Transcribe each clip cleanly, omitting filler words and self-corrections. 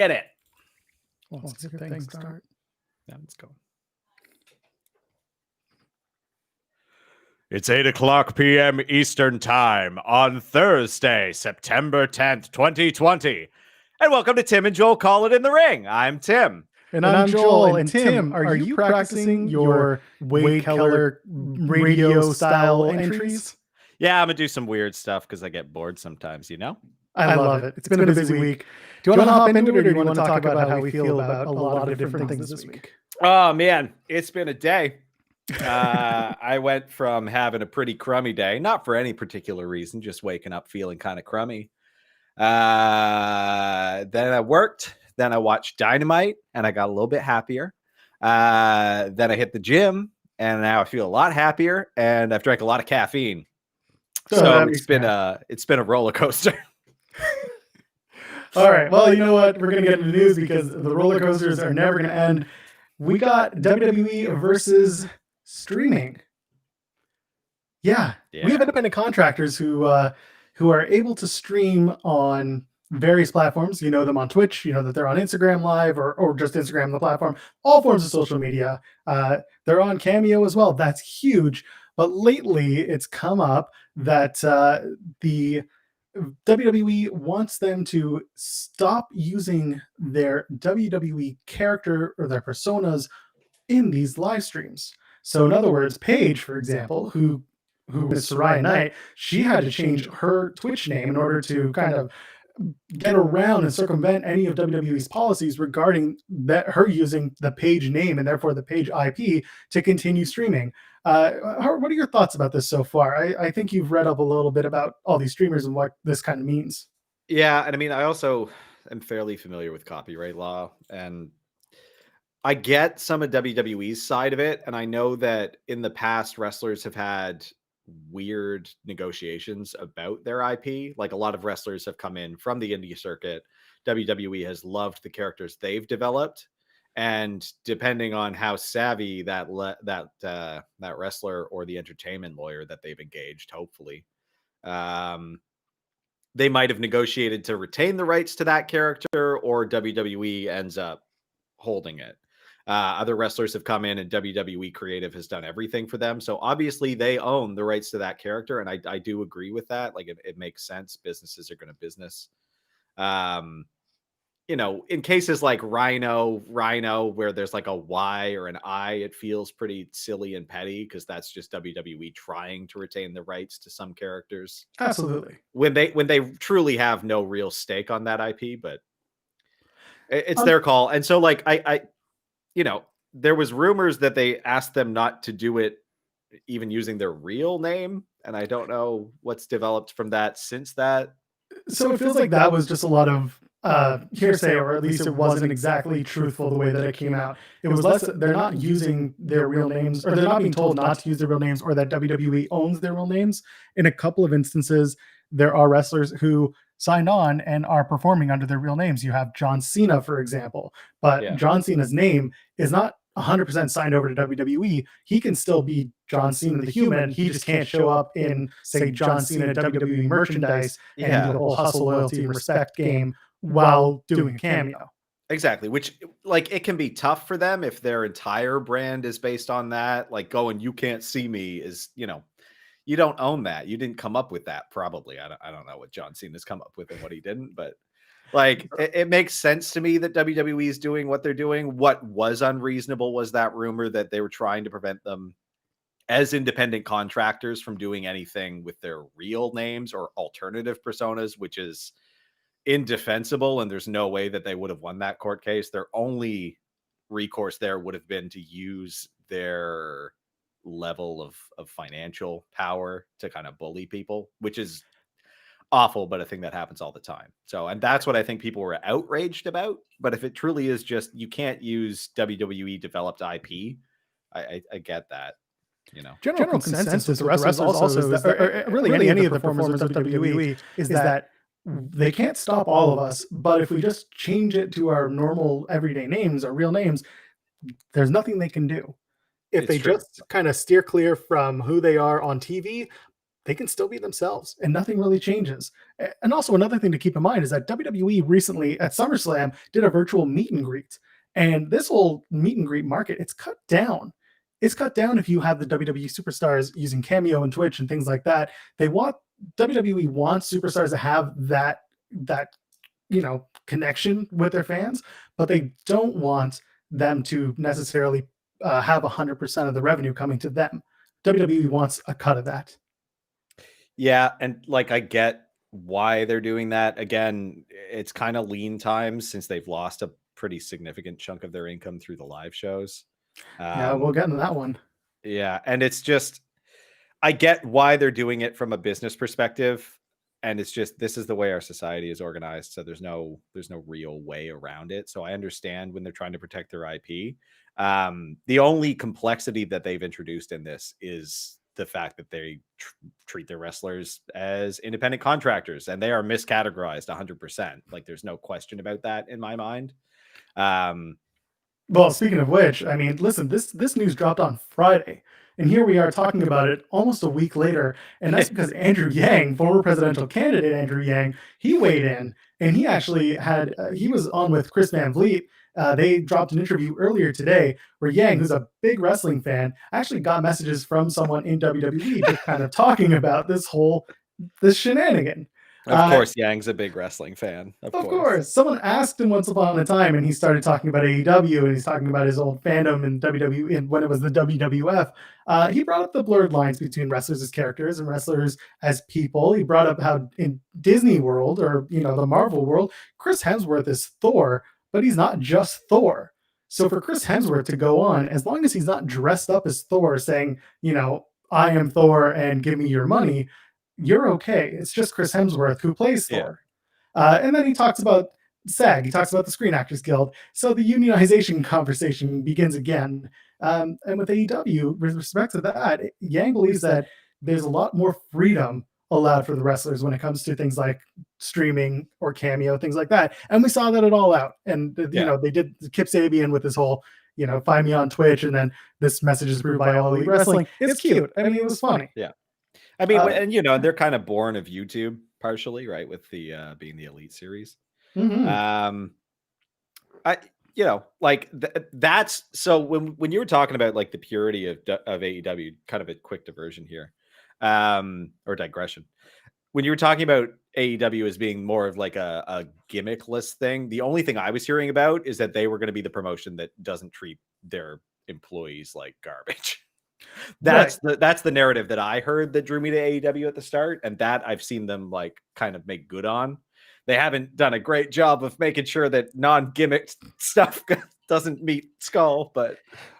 Get it. Well, let's get things start. Yeah, let's go. It's 8:00 p.m. Eastern Time on Thursday, September 10th, 2020. And welcome to Tim and Joel Call It in the Ring. I'm Tim. And I'm Joel. And Tim, are you practicing your Wade Keller radio style entries? Yeah, I'm going to do some weird stuff because I get bored sometimes, you know? I love it. It's been a busy week. Do you want to hop into it, or do you want to talk about how we feel about a lot of different things this week? Oh, man, it's been a day. I went from having a pretty crummy day, not for any particular reason, just waking up feeling kind of crummy. Then I worked, then I watched Dynamite, and I got a little bit happier. Then I hit the gym, and now I feel a lot happier, and I've drank a lot of caffeine. So it's been a roller coaster. All right. Well, you know what? We're going to get into the news because the roller coasters are never going to end. We got WWE versus streaming. Yeah. We have independent contractors who are able to stream on various platforms. You know them on Twitch. You know that they're on Instagram Live or just Instagram, the platform. All forms of social media. They're on Cameo as well. That's huge. But lately, it's come up that the WWE wants them to stop using their WWE character or their personas in these live streams. So in other words, Paige, for example, who is Soraya Knight, she had to change her Twitch name in order to kind of get around and circumvent any of WWE's policies regarding that her using the Paige name and therefore the Paige IP to continue streaming. What are your thoughts about this so far? I think you've read up a little bit about all these streamers and what this kind of means. Yeah, and I mean, I also am fairly familiar with copyright law, and I get some of WWE's side of it, and I know that in the past, wrestlers have had weird negotiations about their IP. Like a lot of wrestlers have come in from the indie circuit. WWE has loved the characters they've developed. And depending on how savvy that wrestler or the entertainment lawyer that they've engaged, hopefully, they might have negotiated to retain the rights to that character, or WWE ends up holding it. Other wrestlers have come in, and WWE Creative has done everything for them. So obviously they own the rights to that character. And I do agree with that. Like it makes sense. Businesses are going to business. You know, in cases like Rhino, where there's like a Y or an I, it feels pretty silly and petty because that's just WWE trying to retain the rights to some characters. Absolutely. When they truly have no real stake on that IP, but it's their call. And so like I you know, there was rumors that they asked them not to do it even using their real name, and I don't know what's developed from that since that. So it feels like that was just a lot of hearsay, or at least it wasn't exactly truthful the way that it came out. It was less, they're not using their real names, or they're not being told not to use their real names, or that WWE owns their real names. In a couple of instances, there are wrestlers who signed on and are performing under their real names. You have John Cena, for example, but John Cena's name is not 100% signed over to WWE. He can still be John Cena the human. He just can't show up in, say, John Cena WWE merchandise and do the whole hustle, loyalty, and respect game while doing a cameo. Exactly, which like it can be tough for them if their entire brand is based on that. Like going, you can't see me is, you know, you don't own that. You didn't come up with that. Probably. I don't know what John Cena's come up with and what he didn't, but like it makes sense to me that WWE is doing what they're doing. What was unreasonable was that rumor that they were trying to prevent them as independent contractors from doing anything with their real names or alternative personas, which is indefensible. And there's no way that they would have won that court case. Their only recourse there would have been to use their level of financial power to kind of bully people, which is awful, but a thing that happens all the time. So, and that's what I think people were outraged about. But if it truly is just, you can't use WWE developed IP, I get that, you know. General consensus with the wrestlers also is that, or really any of the performers of WWE is that they can't stop all of us, but if we just change it to our normal everyday names, our real names, there's nothing they can do. If they just kind of steer clear from who they are on TV, they can still be themselves and nothing really changes. And also, another thing to keep in mind is that WWE recently at SummerSlam did a virtual meet and greet. And this whole meet and greet market, it's cut down. It's cut down if you have the WWE superstars using Cameo and Twitch and things like that. They want WWE wants superstars to have that connection with their fans, but they don't want them to necessarily have 100% of the revenue coming to them. WWE wants a cut of that. Yeah, and like I get why they're doing that. Again, it's kind of lean times since they've lost a pretty significant chunk of their income through the live shows. Yeah, we'll get into that one. Yeah, and it's just I get why they're doing it from a business perspective, and it's just this is the way our society is organized, so there's no real way around it. So I understand when they're trying to protect their IP. The only complexity that they've introduced in this is the fact that they treat their wrestlers as independent contractors, and they are miscategorized 100%. Like there's no question about that in my mind. Well, speaking of which, I mean, listen, this news dropped on Friday, and here we are talking about it almost a week later, and that's because Andrew Yang, former presidential candidate Andrew Yang, he weighed in, and he actually had he was on with Chris Van Vliet. They dropped an interview earlier today where Yang, who's a big wrestling fan, actually got messages from someone in WWE just kind of talking about this shenanigan. Of course, Yang's a big wrestling fan. Of course. Someone asked him once upon a time, and he started talking about AEW, and he's talking about his old fandom in WWE, and when it was the WWF. He brought up the blurred lines between wrestlers as characters and wrestlers as people. He brought up how in Disney World, or the Marvel world, Chris Hemsworth is Thor, but he's not just Thor. So for Chris Hemsworth to go on, as long as he's not dressed up as Thor, saying, I am Thor and give me your money, you're okay. It's just Chris Hemsworth who plays Thor. And then he talks about SAG. He talks about the Screen Actors Guild. So the unionization conversation begins again. And with AEW, with respect to that, Yang believes that there's a lot more freedom allowed for the wrestlers when it comes to things like streaming or Cameo, things like that. And we saw that at All Out. And, they did Kip Sabian with this whole, find me on Twitch, and then this message is approved by All Elite Wrestling. It's cute. I mean, it was funny. Yeah. I mean, and they're kind of born of YouTube partially, right? With the being the Elite series. Mm-hmm. That's so when you were talking about like the purity of AEW, kind of a quick diversion here, or digression. When you were talking about AEW as being more of like a gimmickless thing, the only thing I was hearing about is that they were going to be the promotion that doesn't treat their employees like garbage. That's the narrative that I heard that drew me to AEW at the start, and that I've seen them like kind of make good on. They haven't done a great job of making sure that non-gimmick stuff doesn't meet Skull, but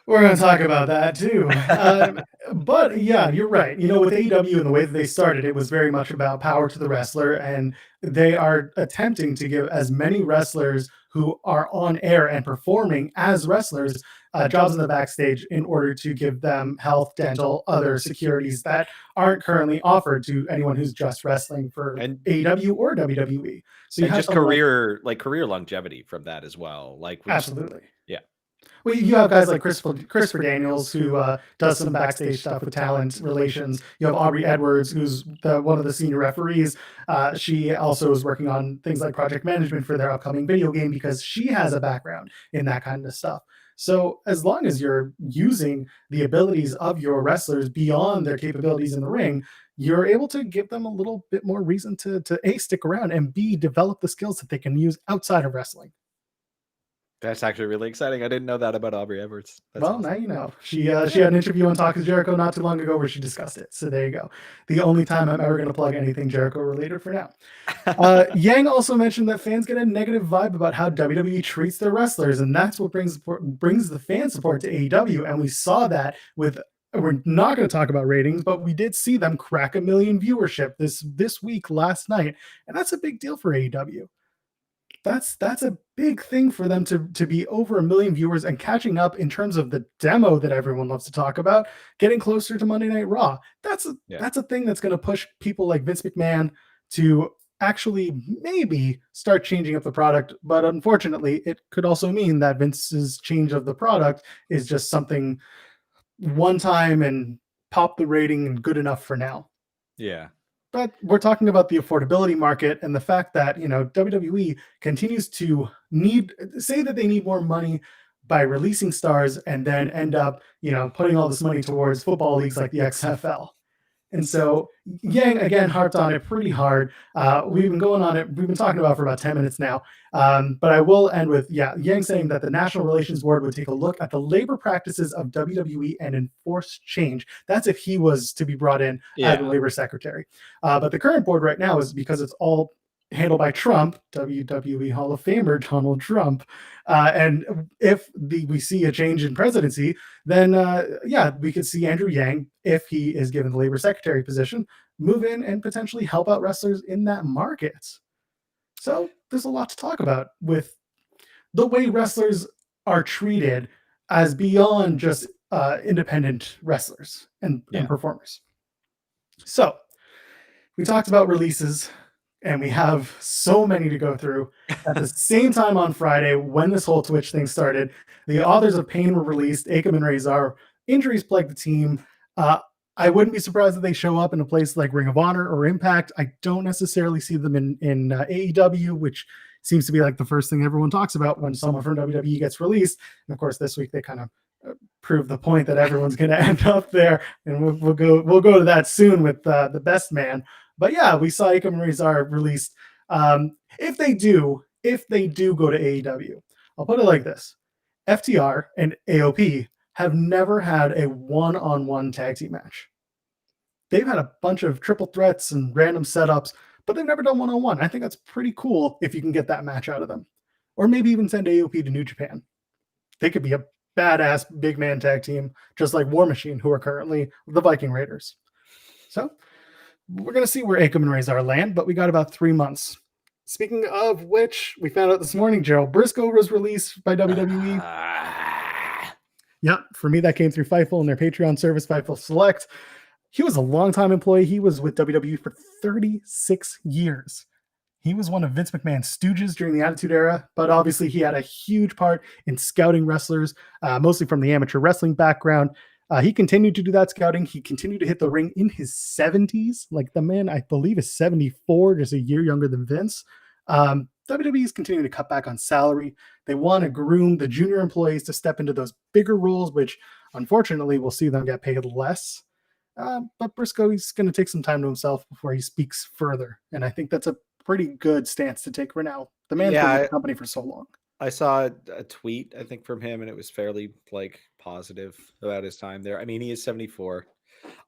we're going to talk about that too. But yeah, you're right. With AEW and the way that they started, it was very much about power to the wrestler, and they are attempting to give as many wrestlers who are on air and performing as wrestlers jobs in the backstage in order to give them health, dental, other securities that aren't currently offered to anyone who's just wrestling for AEW or WWE. So you have just career longevity from that as well. Like absolutely. Yeah. Well, you have guys like Christopher Daniels, who does some backstage stuff with talent relations. You have Aubrey Edwards, who's one of the senior referees. She also is working on things like project management for their upcoming video game because she has a background in that kind of stuff. So as long as you're using the abilities of your wrestlers beyond their capabilities in the ring, you're able to give them a little bit more reason to A, stick around, and B, develop the skills that they can use outside of wrestling. That's actually really exciting. I didn't know that about Aubrey Edwards. That's awesome. Now you know. She had an interview on Talk of Jericho not too long ago where she discussed it. So there you go. The only time I'm ever going to plug anything Jericho related for now. Yang also mentioned that fans get a negative vibe about how WWE treats their wrestlers, and that's what brings the fan support to AEW. And we saw that with. We're not going to talk about ratings, but we did see them crack 1 million viewership this week, last night, and that's a big deal for AEW. That's a big thing for them to be over 1 million viewers and catching up in terms of the demo that everyone loves to talk about, getting closer to Monday Night Raw. That's a thing that's going to push people like Vince McMahon to actually maybe start changing up the product. But unfortunately, it could also mean that Vince's change of the product is just something one time and pop the rating and good enough for now. Yeah. But we're talking about the affordability market and the fact that, WWE continues to say that they need more money by releasing stars and then end up, putting all this money towards football leagues like the XFL. And so Yang again harped on it pretty hard. We've been going on it. We've been talking about it for about 10 minutes now. But I will end with Yang saying that the National Relations Board would take a look at the labor practices of WWE and enforce change. That's if he was to be brought in as the labor secretary. But the current board right now is, because it's all handled by Trump, WWE Hall of Famer Donald Trump. And if we see a change in presidency, then we could see Andrew Yang, if he is given the labor secretary position, move in and potentially help out wrestlers in that market. So there's a lot to talk about with the way wrestlers are treated as beyond just independent wrestlers and performers. So we talked about releases, and we have so many to go through. At the same time on Friday, when this whole Twitch thing started, the Authors of Pain were released. Akam and Razor. Injuries plagued the team. I wouldn't be surprised if they show up in a place like Ring of Honor or Impact. I don't necessarily see them in AEW, which seems to be like the first thing everyone talks about when someone from WWE gets released. And of course, this week they kind of prove the point that everyone's going to end up there, and we'll go to that soon with the Best Man. But yeah, we saw Akam and Razor released. If they do go to AEW, I'll put it like this: FTR and AOP have never had a one-on-one tag team match. They've had a bunch of triple threats and random setups, but they've never done one-on-one. I think that's pretty cool if you can get that match out of them. Or maybe even send AOP to New Japan. They could be a badass big man tag team, just like War Machine, who are currently the Viking Raiders. So we're going to see where Akam and Razor land, but we got about 3 months. Speaking of which, we found out this morning, Gerald Briscoe was released by WWE. For me, that came through Fightful and their Patreon service, Fightful Select. He was a longtime employee. He was with WWE for 36 years. He was one of Vince McMahon's stooges during the Attitude Era, but obviously he had a huge part in scouting wrestlers, mostly from the amateur wrestling background. He continued to do that scouting. He continued to hit the ring in his 70s. Like, the man, I believe, is 74, just a year younger than Vince. WWE is continuing to cut back on salary. They want to groom the junior employees to step into those bigger roles, which unfortunately we'll see them get paid less. But Briscoe, he's going to take some time to himself before he speaks further. And I think that's a pretty good stance to take for now. The man's been with the company for so long. I saw a tweet, I think, from him, and it was fairly positive about his time there. I mean, he is 74.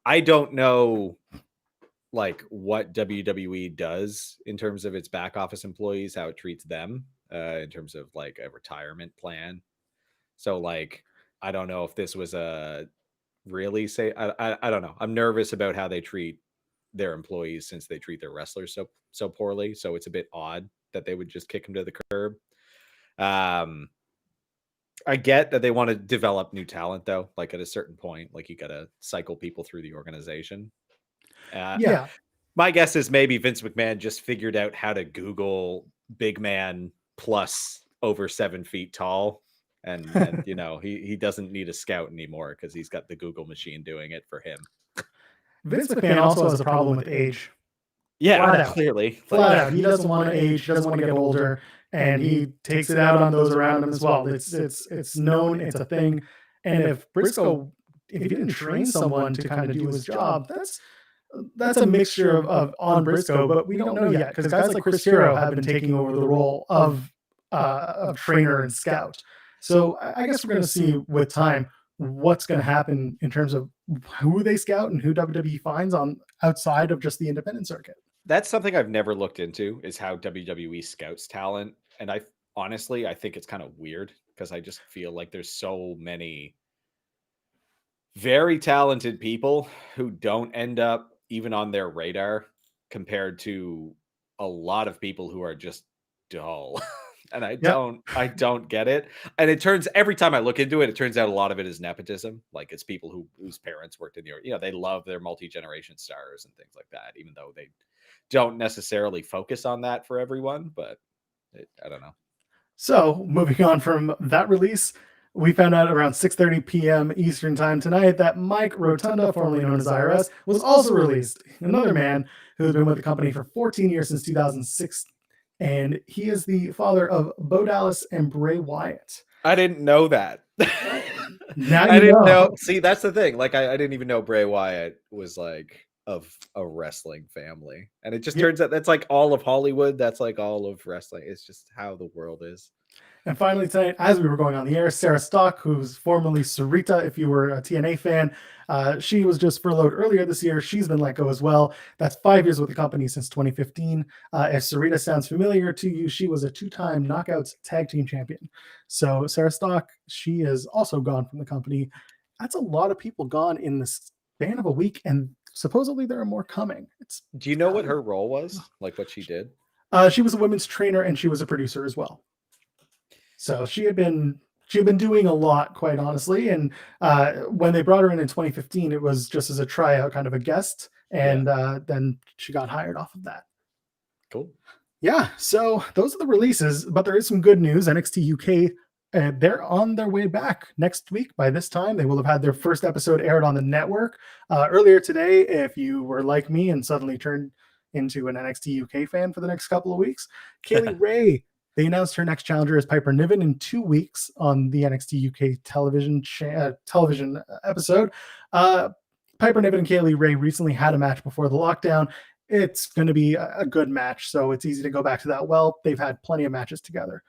I don't know what WWE does in terms of its back office employees, how it treats them in terms of a retirement plan. So I don't know if this was a really I don't know. I'm nervous about how they treat their employees, since they treat their wrestlers so poorly. So it's a bit odd that they would just kick them to the curb. I get that they want to develop new talent, though. At a certain point, you got to cycle people through the organization. My guess is maybe Vince McMahon just figured out how to Google big man plus over 7 feet tall. And he doesn't need a scout anymore because he's got the Google machine doing it for him. Vince McMahon also has a problem with age. Yeah, clearly. Flat out. He doesn't want to age, doesn't want to get older, and he takes it out on those around him as well. It's known, it's a thing. And if he didn't train someone to kind of do his job, that's a mixture of on Briscoe, but we don't know yet, because guys like Chris Hero have been taking over the role of trainer and scout. So I guess we're going to see with time what's going to happen in terms of who they scout and who WWE finds on outside of just the independent circuit. That's something I've never looked into, is how WWE scouts talent. And I think it's kind of weird, because I just feel like there's so many very talented people who don't end up even on their radar, compared to a lot of people who are just dull. And I don't get it. And every time I look into it, it turns out a lot of it is nepotism. It's people whose parents worked in they love their multi-generation stars and things like that, even though they don't necessarily focus on that for everyone. But I don't know. So moving on from that release, We found out around 6:30 p.m. Eastern Time tonight that Mike Rotunda, formerly known as IRS, was also released. Another man who has been with the company for 14 years since 2006, and he is the father of Bo Dallas and Bray Wyatt. I didn't know that. Now I you didn't know. know. See, that's the thing. Like, I didn't even know Bray Wyatt was like of a wrestling family, and it just turns out that's like all of Hollywood. That's like all of wrestling. It's just how the world is. And finally tonight, as we were going on the air, Sarah Stock, who's formerly Sarita, if you were a TNA fan, she was just furloughed earlier this year. She's been let go as well. That's 5 years with the company since 2015. If Sarita sounds familiar to you, she was a 2-time Knockouts Tag Team Champion. So Sarah Stock, she is also gone from the company. That's a lot of people gone in the span of a week, and supposedly there are more coming. Do you know what her role was? Like what she did? She was a women's trainer, and she was a producer as well. So she had been doing a lot, quite honestly. And when they brought her in 2015, it was just as a tryout, kind of a guest, and then she got hired off of that. Cool. Yeah. So those are the releases, but there is some good news. NXT UK, they're on their way back next week. By this time, they will have had their first episode aired on the network. Earlier today, if you were like me and suddenly turned into an NXT UK fan for the next couple of weeks, Kaylee Ray. They announced her next challenger is Piper Niven in 2 weeks on the NXT UK television episode. Piper Niven and Kaylee Ray recently had a match before the lockdown. It's going to be a good match, so it's easy to go back to that. Well, they've had plenty of matches together.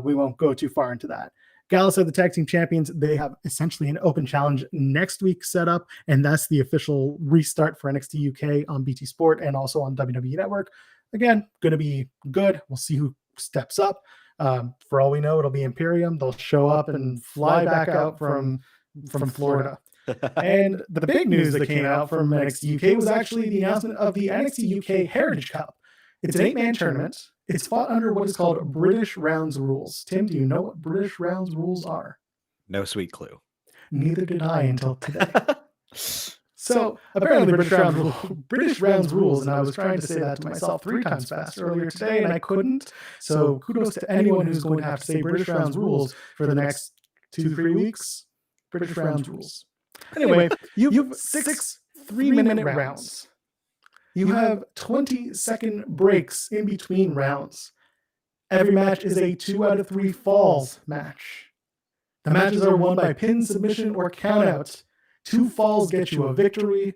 We won't go too far into that. Gallus are the tag team champions. They have essentially an open challenge next week set up, and that's the official restart for NXT UK on BT Sport and also on WWE Network. Again, going to be good. We'll see who steps up. For all we know, it'll be Imperium. They'll show up and fly back out from Florida. And the big news that came out from NXT UK was actually the announcement of the NXT UK Heritage Cup. It's an 8-man tournament. It's fought under what is called British Rounds rules. Tim, do you know what British Rounds rules are? No sweet clue. Neither did I until today. So apparently British Rounds rules, and I was trying to say that to myself 3 times fast earlier today, and I couldn't. So kudos to anyone who's going to have to say British Rounds rules for the next 2-3 weeks. British Rounds rules. Anyway, you have 6 3-minute rounds. You have 20-second breaks in between rounds. Every match is a 2 out of 3 falls match. The matches are won by pin, submission, or countout. 2 falls get you a victory.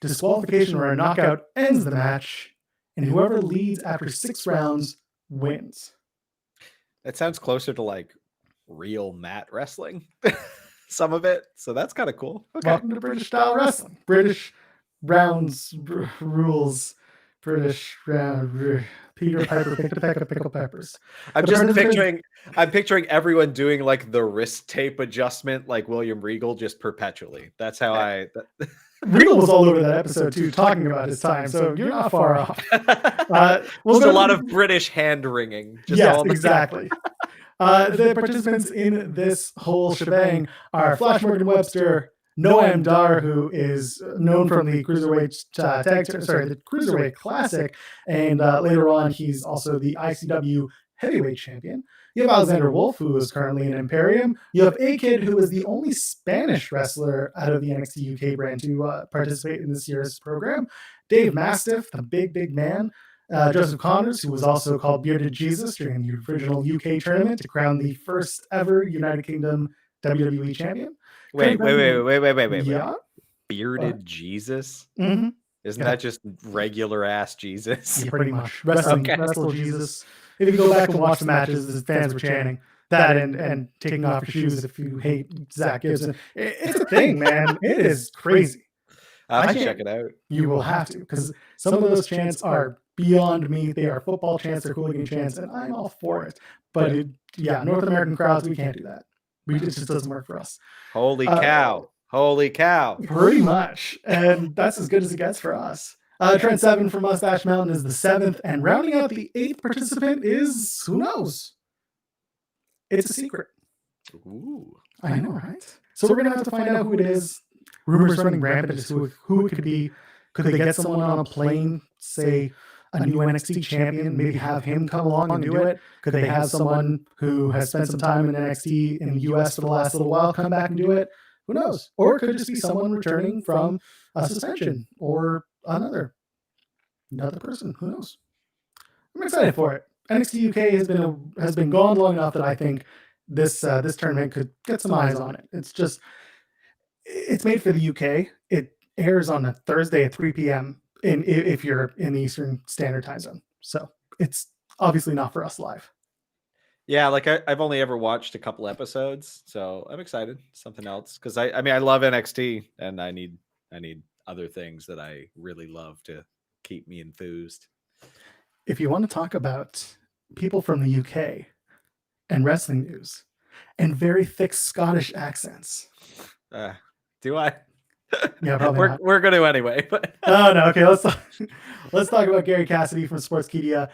Disqualification or a knockout ends the match. And whoever leads after 6 rounds wins. That sounds closer to like real mat wrestling. Some of it. So that's kind of cool. Okay. Welcome to British style wrestling. British Rounds rules. British round. Peter Piper picked a peck of pickled peppers. I'm picturing everyone doing like the wrist tape adjustment like William Regal just perpetually. That's how Regal was all over that episode too, talking about his time, so you're not far off. Just a lot of British hand wringing. Yes, exactly. The participants in this whole shebang are Flash Morgan Webster, Noam Dar, who is known from the Cruiserweight the Cruiserweight Classic, and later on he's also the ICW Heavyweight Champion. You have Alexander Wolf, who is currently in Imperium. You have A-Kid, who is the only Spanish wrestler out of the NXT UK brand to participate in this year's program. Dave Mastiff, the big man. Joseph Connors, who was also called Bearded Jesus during the original UK tournament to crown the first ever United Kingdom WWE champion. Wait. Yeah. Bearded Jesus? Mm-hmm. Isn't that just regular ass Jesus? Yeah, pretty much. Wrestle Jesus. If you go back and watch the matches, the fans were chanting that and taking off your shoes if you hate Zach Gibson. It's a thing, man. It is crazy. I have to check it out. You will have to, because some of those chants are beyond me. They are football chants, they're hooligan chants, and I'm all for it. But North American crowds, we can't do that. It just doesn't work for us. Holy cow. Holy cow. Pretty much. And that's as good as it gets for us. Trent Seven from Mustache Mountain is the 7th, and rounding out the 8th participant is, who knows? It's a secret. Ooh. I know, right? So we're going to have to find out who it is. Rumors running rampant as to who it could be. Could they get someone on a plane, say, a new NXT champion, maybe have him come along and do it? Could they have someone who has spent some time in NXT in the US for the last little while come back and do it? Who knows? Or it could just be someone returning from a suspension or another person. Who knows? I'm excited for it. NXT UK has been gone long enough that I think this tournament could get some eyes on it. It's made for the UK. It airs on a Thursday at 3 p.m. if you're in the Eastern Standard Time Zone. So it's obviously not for us live. Yeah, like I've only ever watched a couple episodes, so I'm excited. Something else, because I mean I love NXT, and I need other things that I really love to keep me enthused. If you want to talk about people from the UK and wrestling news and very thick Scottish accents, do I? Yeah, probably not. We're going to anyway. But oh no, okay. Let's talk about Gary Cassidy from Sportskeeda.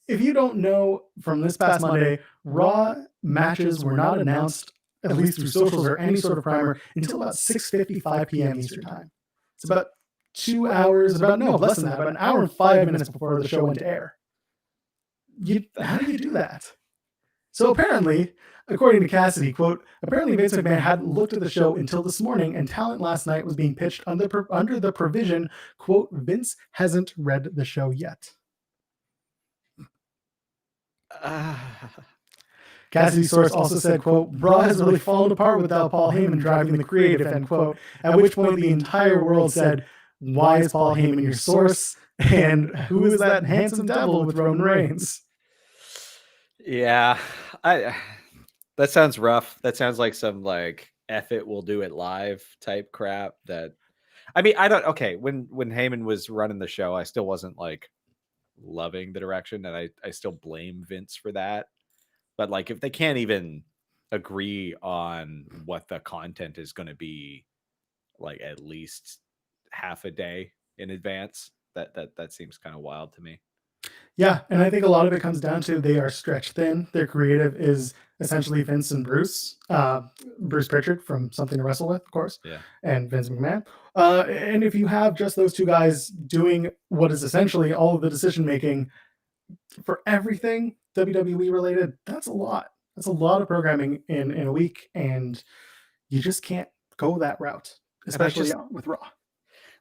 If you don't know, from this past Monday, Raw matches were not announced, at least through socials or any sort of primer, until about 6:55 p.m. Eastern Time. It's about 2 hours, less than that, about an hour and 5 minutes before the show went to air. How do you do that? So apparently, according to Cassidy, quote, apparently Vince McMahon hadn't looked at the show until this morning, and talent last night was being pitched under the provision, quote, Vince hasn't read the show yet. Cassidy's source also said, quote, Raw has really fallen apart without Paul Heyman driving the creative, end quote, at which point the entire world said, why is Paul Heyman your source? And who is that handsome devil with Roman Reigns? Yeah, that sounds rough. That sounds like some like F it, we'll do it live type crap. That, I mean, when Heyman was running the show, I still wasn't like loving the direction, and I still blame Vince for that. But like, if they can't even agree on what the content is going to be, like at least half a day in advance, that seems kind of wild to me. Yeah, and I think a lot of it comes down to they are stretched thin. Their creative is essentially Vince and Bruce. Bruce Pritchard from Something to Wrestle With, of course, yeah, and Vince McMahon. And if you have just those two guys doing what is essentially all of the decision making for everything WWE related, that's a lot. That's a lot of programming in a week, and you just can't go that route, especially with Raw.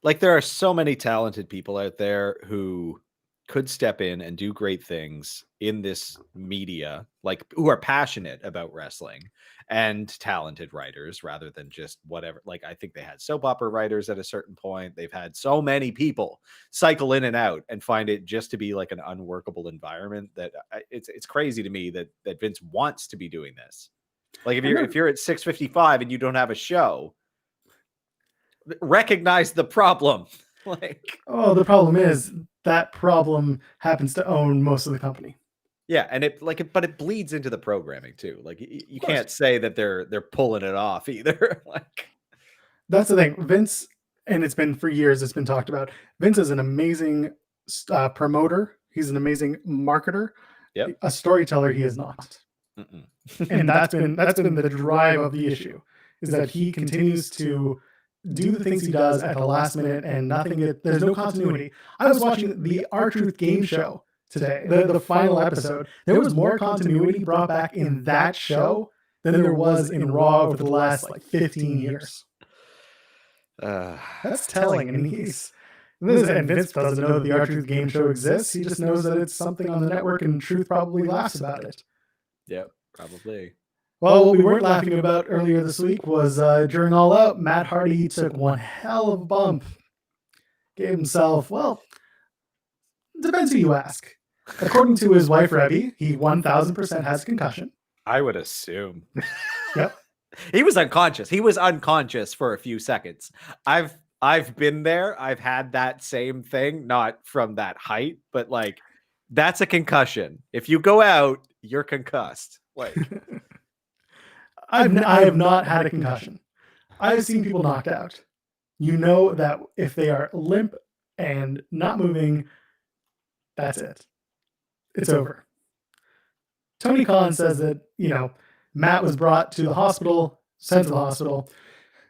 Like, there are so many talented people out there who could step in and do great things in this media, like who are passionate about wrestling, and talented writers rather than just whatever. Like, I think they had soap opera writers at a certain point. They've had so many people cycle in and out and find it just to be like an unworkable environment that it's crazy to me that Vince wants to be doing this. Like, if you're at 6:55 and you don't have a show, recognize the problem. Like, oh, the problem is that problem happens to own most of the company. Yeah, and but it bleeds into the programming too. Like, you can't say that they're pulling it off either. Like, that's the thing, Vince, and it's been for years. It's been talked about. Vince is an amazing promoter. He's an amazing marketer. Yep. A storyteller, he is not. And that's been the drive of the issue, is that he continues to do the things he does at the last minute, and there's no continuity. I was watching the R-Truth game show today, the final episode. There was more continuity brought back in that show than there was in Raw over the last like 15 years. That's telling. And Vince doesn't know the R-Truth game show exists. He just knows that it's something on the network, and Truth probably laughs about it. Yep, probably. Well, what we weren't laughing about earlier this week was during All Out, Matt Hardy took one hell of a bump. Gave himself, well, depends who you ask. According to his wife, Rebby, he 1000% has a concussion. I would assume. Yep. He was unconscious. He was unconscious for a few seconds. I've been there. I've had that same thing, not from that height, but like, that's a concussion. If you go out, you're concussed. Like, I have not had a concussion. I've seen people knocked out. You know that if they are limp and not moving, that's it. It's over. Tony Khan says that, Matt was brought to the hospital, sent to the hospital,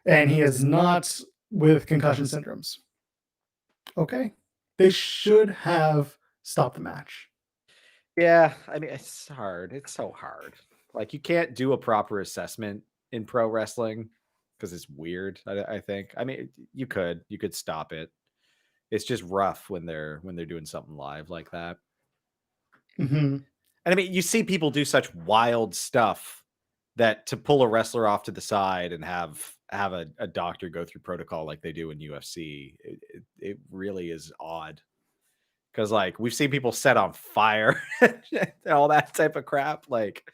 and he is not with concussion syndromes. Okay. They should have stopped the match. Yeah, I mean, it's hard. It's so hard. Like, you can't do a proper assessment in pro wrestling because it's weird. I think. I mean, you could stop it. It's just rough when they're doing something live like that. Mhm. And I mean, you see people do such wild stuff that to pull a wrestler off to the side and have a doctor go through protocol like they do in UFC, it really is odd. Because like we've seen people set on fire, and all that type of crap, like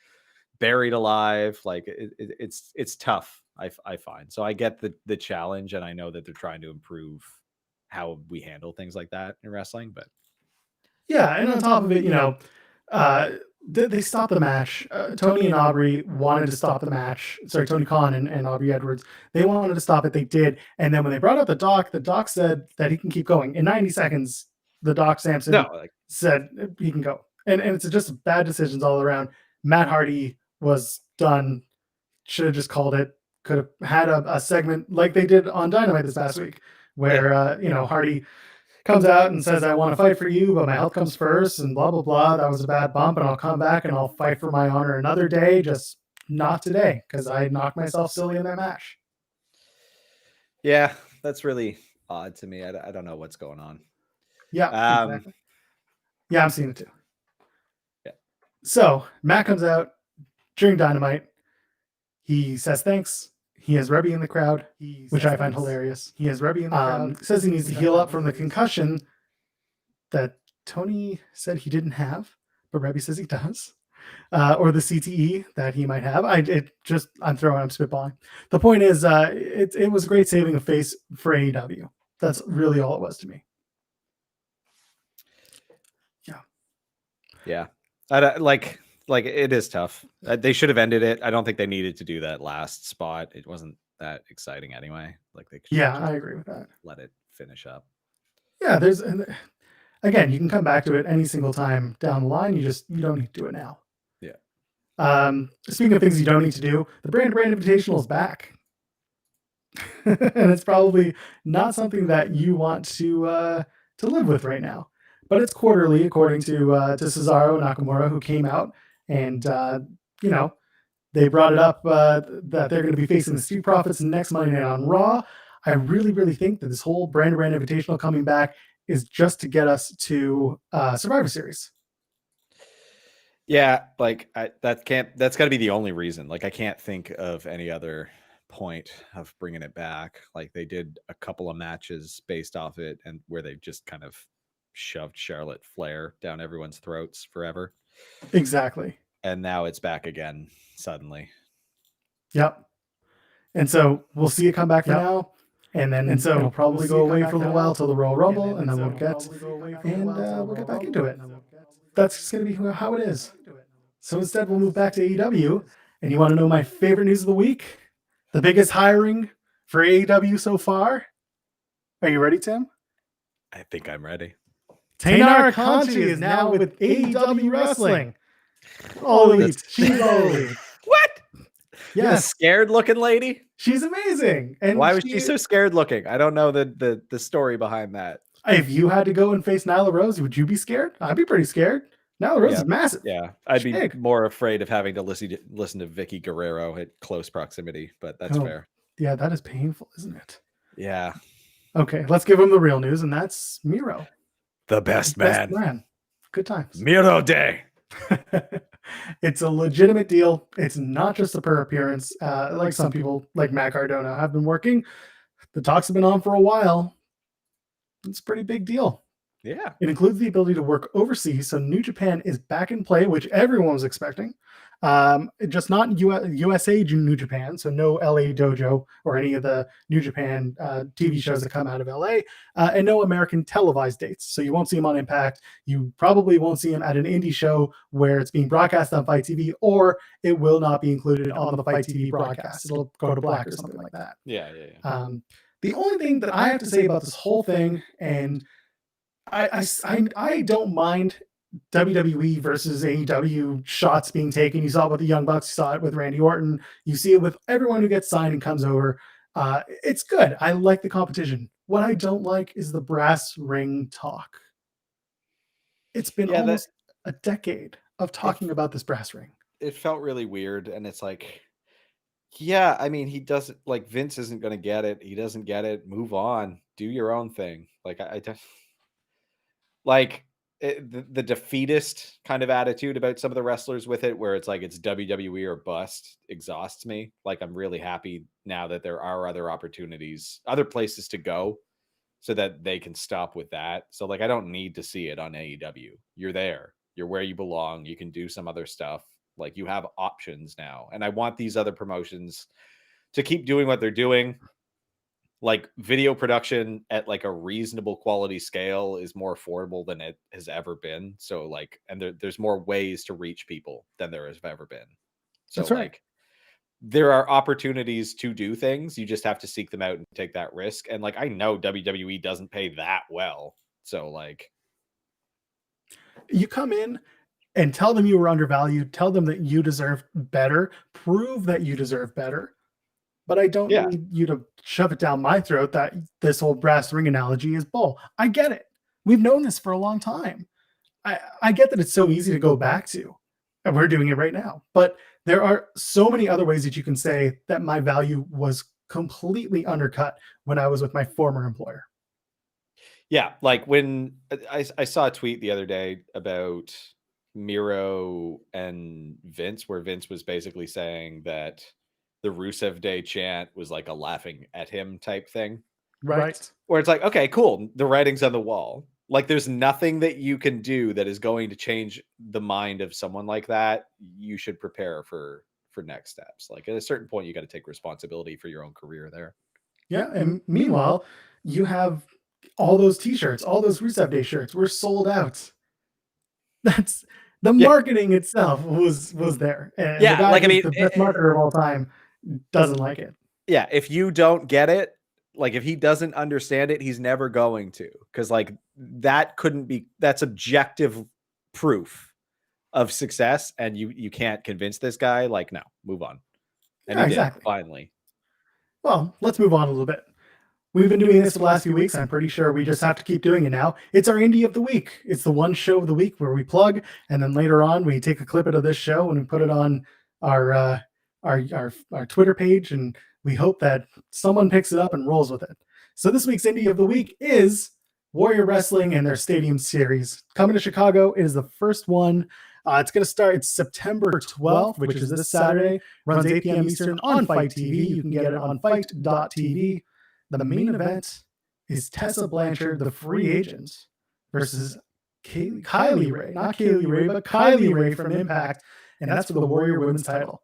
buried alive. Like it's tough. I find so I get the challenge, and I know that they're trying to improve how we handle things like that in wrestling. But Yeah, and on top of it, uh, they stopped the match. Tony and Aubrey wanted to stop the match. Sorry, Tony Khan and Aubrey Edwards. They wanted to stop it. They did. And then when they brought out the doc said that he can keep going. In 90 seconds, the doc Sampson no, like said he can go. And it's just bad decisions all around. Matt Hardy was done. Should have just called it. Could have had a segment like they did on Dynamite this past week, where Hardy comes out and says, I want to fight for you, but my health comes first, and blah, blah, blah. That was a bad bump, and I'll come back and I'll fight for my honor another day, just not today, because I knocked myself silly in that match. yeah, that's really odd to me. I don't know what's going on. Yeah, exactly. Yeah, I'm seeing it too. Yeah. So Matt comes out during Dynamite. He says thanks. He has Rebby in the crowd, which I find hilarious. He has Rebby in the crowd. Says he needs to heal up from the concussion that Tony said he didn't have, but Rebby says he does. Or the CTE that he might have. I'm spitballing. The point is, it was a great saving of face for AEW. That's really all it was to me. Yeah. Yeah. Like it is tough. They should have ended it. I don't think they needed to do that last spot. It wasn't that exciting anyway. Like they could I agree with that. Let it finish up. Yeah, again, you can come back to it any single time down the line. You don't need to do it now. Yeah. Speaking of things you don't need to do, the Brand Invitational is back. And it's probably not something that you want to live with right now. But it's quarterly, according to Cesaro Nakamura, who came out and they brought it up that they're going to be facing the Street Profits next Monday night on Raw. I really, really think that this whole Brand Invitational coming back is just to get us to Survivor Series. Yeah, like that's got to be the only reason. Like I can't think of any other point of bringing it back. Like they did a couple of matches based off it, and where they just kind of shoved Charlotte Flair down everyone's throats forever. Exactly. And now it's back again suddenly. Yep. And so we'll see it come back for now. And so it'll probably go away for a little while till the Royal Rumble, and then we'll get back into it. That's just going to be how it is. So instead, we'll move back to AEW. And you want to know my favorite news of the week? The biggest hiring for AEW so far? Are you ready, Tim? I think I'm ready. Taynara Conti is now with AEW Wrestling. Holy, she's holy. What? Yeah, scared looking lady. She's amazing. And why was she so scared looking? I don't know the story behind that. If you had to go and face Nyla Rose, would you be scared? I'd be pretty scared. Nyla Rose is massive. Yeah, I'd be more afraid of having to listen to Vicky Guerrero at close proximity, but that's fair. Yeah, that is painful, isn't it? Yeah. Okay, let's give him the real news, and that's Miro. The best man. Good times. Miro Day. It's a legitimate deal. It's not just a per appearance, like some people, like Matt Cardona, have been working. The talks have been on for a while. It's a pretty big deal. Yeah. It includes the ability to work overseas, so New Japan is back in play, which everyone was expecting. Just not USA New Japan, so no LA Dojo or any of the New Japan TV shows that come out of LA, and no American televised dates. So you won't see him on Impact. You probably won't see him at an indie show where it's being broadcast on Fight TV, or it will not be included on the Fight TV broadcast. It'll go to black or something like that. Yeah. The only thing that I have to say about this whole thing, and I don't mind WWE versus AEW shots being taken. You saw it with the Young Bucks, you saw it with Randy Orton, you see it with everyone who gets signed and comes over. It's good. I like the competition, What I don't like is the brass ring talk. It's been Yeah, that almost a decade of it talking about this brass ring. it felt really weird, and it's like, yeah, I mean, he doesn't like Vince isn't gonna get it. He doesn't get it. Move on. Do your own thing. Like I don't like the defeatist kind of attitude about some of the wrestlers with it, where it's like it's WWE or bust, exhausts me. Like I'm really happy now that there are other opportunities, other places to go, so that they can stop with that. So like I don't need to see it on AEW. You're there. You're where you belong. You can do some other stuff. Like you have options now. And I want these other promotions to keep doing what they're doing. Like video production at like a reasonable quality scale is more affordable than it has ever been. So like, and there's more ways to reach people than there has ever been. So That's right. like there are opportunities to do things. You just have to seek them out and take that risk. And like I know WWE doesn't pay that well. So like You come in and tell them you were undervalued, tell them that you deserve better, prove that you deserve better. But I don't yeah. need you to shove it down my throat that this whole brass ring analogy is bull. I get it. We've known this for a long time. I get that it's so easy to go back to, and we're doing it right now. But there are so many other ways that you can say that my value was completely undercut when I was with my former employer. Yeah, like when I saw a tweet the other day about Miro and Vince, where Vince was basically saying that the Rusev Day chant was like a laughing at him type thing. Right. Where it's like, okay, cool. The writing's on the wall. Like there's nothing that you can do that is going to change the mind of someone like that. You should prepare for next steps. Like at a certain point, you got to take responsibility for your own career there. Yeah. And meanwhile, you have all those t-shirts, all those Rusev Day shirts were sold out. That's the Yeah. marketing itself was there. And the Yeah, guy like I who's mean, the best marketer of all time doesn't like it. yeah, if you don't get it, like if he doesn't understand it, he's never going to. Because like that couldn't be that's objective proof of success, and you can't convince this guy. Like, no, move on. And Yeah, he did exactly. finally. Well, let's move on a little bit. We've been doing this for the last few weeks. I'm pretty sure we just have to keep doing it now. It's our indie of the week. It's the one show of the week where we plug, and then later on we take a clip out of this show and we put it on our our Twitter page, and we hope that someone picks it up and rolls with it. So this week's indie of the week is Warrior Wrestling and their Stadium Series coming to Chicago. It is the first one. It's going to start. It's September 12th, which is this Saturday. Runs 8 p.m. Eastern on Fight TV. You can get it on fight.tv. The main event is Tessa Blanchard, the free agent, versus Kylie Ray. Not Kaylee Ray, but Kylie Ray from Impact. And that's for the Warrior Women's title.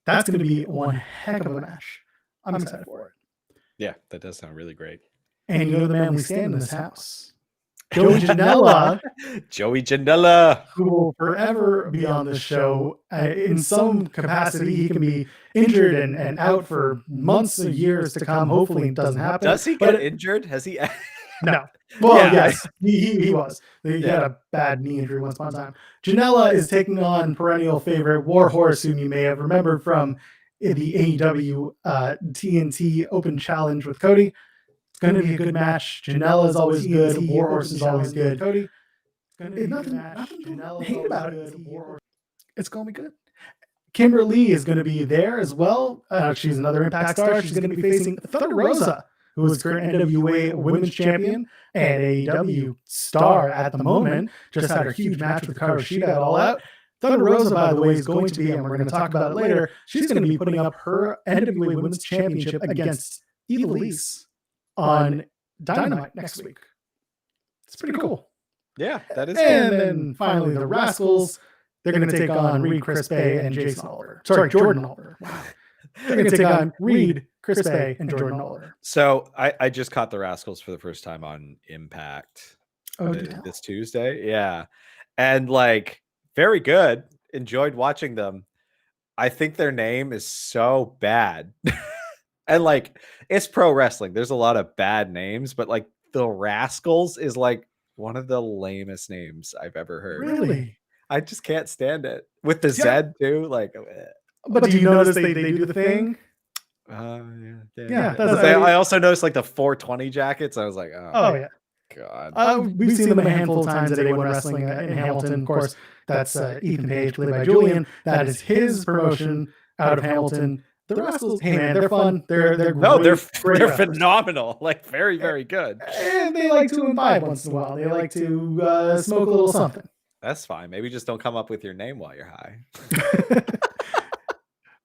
That's going to be one heck of a match. I'm excited for it. Yeah, that does sound really great. And you know the man we stand in this house. Joey Janela, Joey Janela, who will forever be on the show. In some capacity, he can be injured and out for months or years to come. Hopefully, it doesn't happen. Does he get injured? Has he? No. Well, yeah. Yes, he was. He had a bad knee injury once upon a time. Janela is taking on perennial favorite Warhorse, whom you may have remembered from the AEW TNT Open Challenge with Cody. Going to be a good match. Janela is always good. Warhorse is always good. Cody, nothing to hate about it. It's going to be good. Kimberly is going to be there as well. She's another Impact star. She's going to be facing Thunder Rosa, who is current NWA Women's Champion and AEW star at the moment. Just had her huge match with Hikaru Shida at All Out. Thunder Rosa, by the way, is going to be, and we're going to talk about it later, she's going to be putting up her NWA Women's Championship against Ivelisse on Dynamite next week. It's pretty cool. Yeah, that is. And then finally, the Rascals. They're going to take on Reed, Chris Bay, and Jason Oliver. Sorry, Jordan Oliver. Wow. They're going to take on Reed, Chris Bay, and Jordan Oliver. So I just caught the Rascals for the first time on Impact this Tuesday. Yeah. And like, very good. Enjoyed watching them. I think their name is so bad. And like, it's pro wrestling. There's a lot of bad names, but like the Rascals is like one of the lamest names I've ever heard. Really? I just can't stand it. With the Z too. Like, but do you notice they do the thing? Yeah, I also noticed like the 420 jackets. I was like, oh yeah. God. We've seen them a handful of times at A1 Wrestling in Hamilton. Of course, that's Ethan Page, played by Julian. That is his promotion out of Hamilton. The Rascals, hey man, they're fun. They're they're phenomenal. Like very, very good. And they like to imbibe once in a while. They like to smoke a little something. That's fine. Maybe just don't come up with your name while you're high.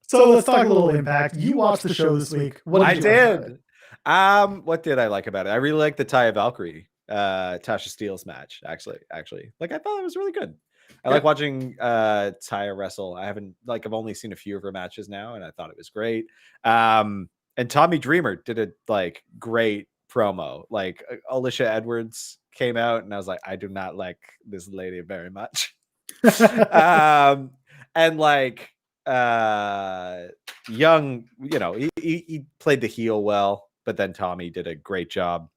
So let's talk a little Impact. You watched the show this week. What did you like about it? What did I like about it? I really liked the Taya Valkyrie, Tasha Steelz match. Actually, like I thought it was really good. I like watching Taya wrestle. I've only seen a few of her matches now, and I thought it was great. And Tommy Dreamer did a like great promo. Like Alicia Edwards came out, and I was like, I do not like this lady very much. And like Young, he played the heel well, but then Tommy did a great job,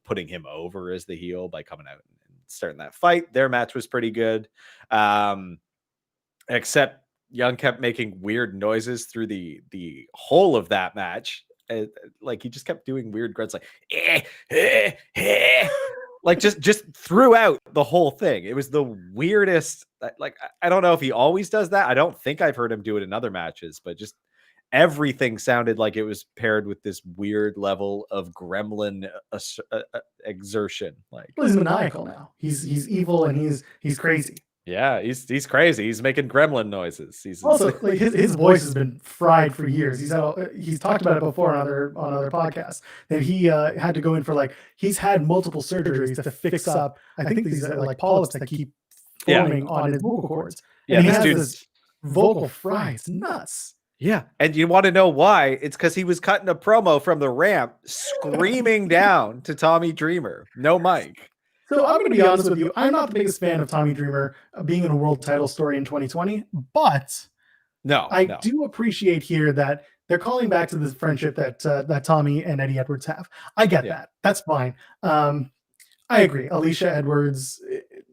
putting him over as the heel by coming out and starting that fight. Their match was pretty good, except Young kept making weird noises through the whole of that match. Like he just kept doing weird grunts, like like just throughout the whole thing. It was the weirdest. Like I don't know if he always does that. I don't think I've heard him do it in other matches, but just everything sounded like it was paired with this weird level of gremlin exertion. Like, well, he's maniacal now. He's evil and he's crazy. Yeah, he's crazy. He's making gremlin noises. He's also like his voice has been fried for years. He's talked about it before on other podcasts that he had to go in for he's had multiple surgeries to fix up. I think these are like polyps that keep forming on his vocal cords. Yeah, and he has this vocal fry. It's nuts. Yeah, and you want to know why? It's because he was cutting a promo from the ramp, screaming down to Tommy Dreamer. No mic. So I'm going to be honest with you. I'm not the biggest fan of Tommy Dreamer being in a world title story in 2020, but I do appreciate here that they're calling back to this friendship that Tommy and Eddie Edwards have. I get that. That's fine. I agree. Alicia Edwards,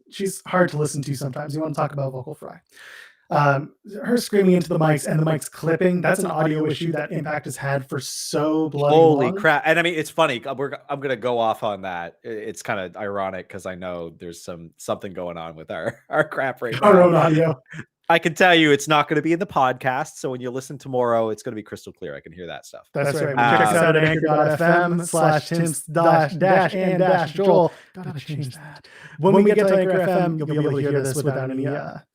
she's hard to listen to sometimes. You want to talk about vocal fry. Her screaming into the mics and the mics clipping, that's an audio issue that Impact has had for so bloody Holy long. crap. And I mean, it's funny. I'm going to go off on that. It's kind of ironic because I know there's something going on with our crap right now. Our own audio. I can tell you it's not going to be in the podcast. So when you listen tomorrow, it's going to be crystal clear. I can hear that stuff. That's right. Check us out at anchor.fm/Tim's-Joel. Gotta change that. When we get to Anchor FM, you'll be able to hear this without any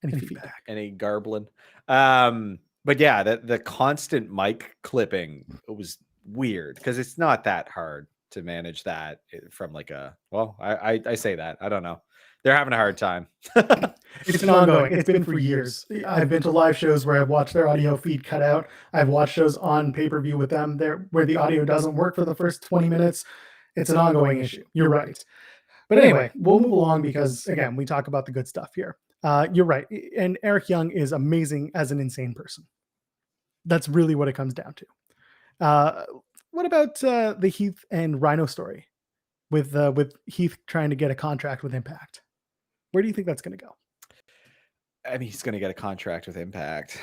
feedback. Any garbling. But yeah, the constant mic clipping, it was weird because it's not that hard to manage that from I say that. I don't know. They're having a hard time. It's an ongoing. It's been for years. I've been to live shows where I've watched their audio feed cut out. I've watched shows on pay-per-view with them there where the audio doesn't work for the first 20 minutes. It's an ongoing issue. You're right. But anyway, we'll move along because, again, we talk about the good stuff here. You're right. And Eric Young is amazing as an insane person. That's really what it comes down to. What about the Heath and Rhino story with Heath trying to get a contract with Impact? Where do you think that's going to go? I mean, he's going to get a contract with Impact.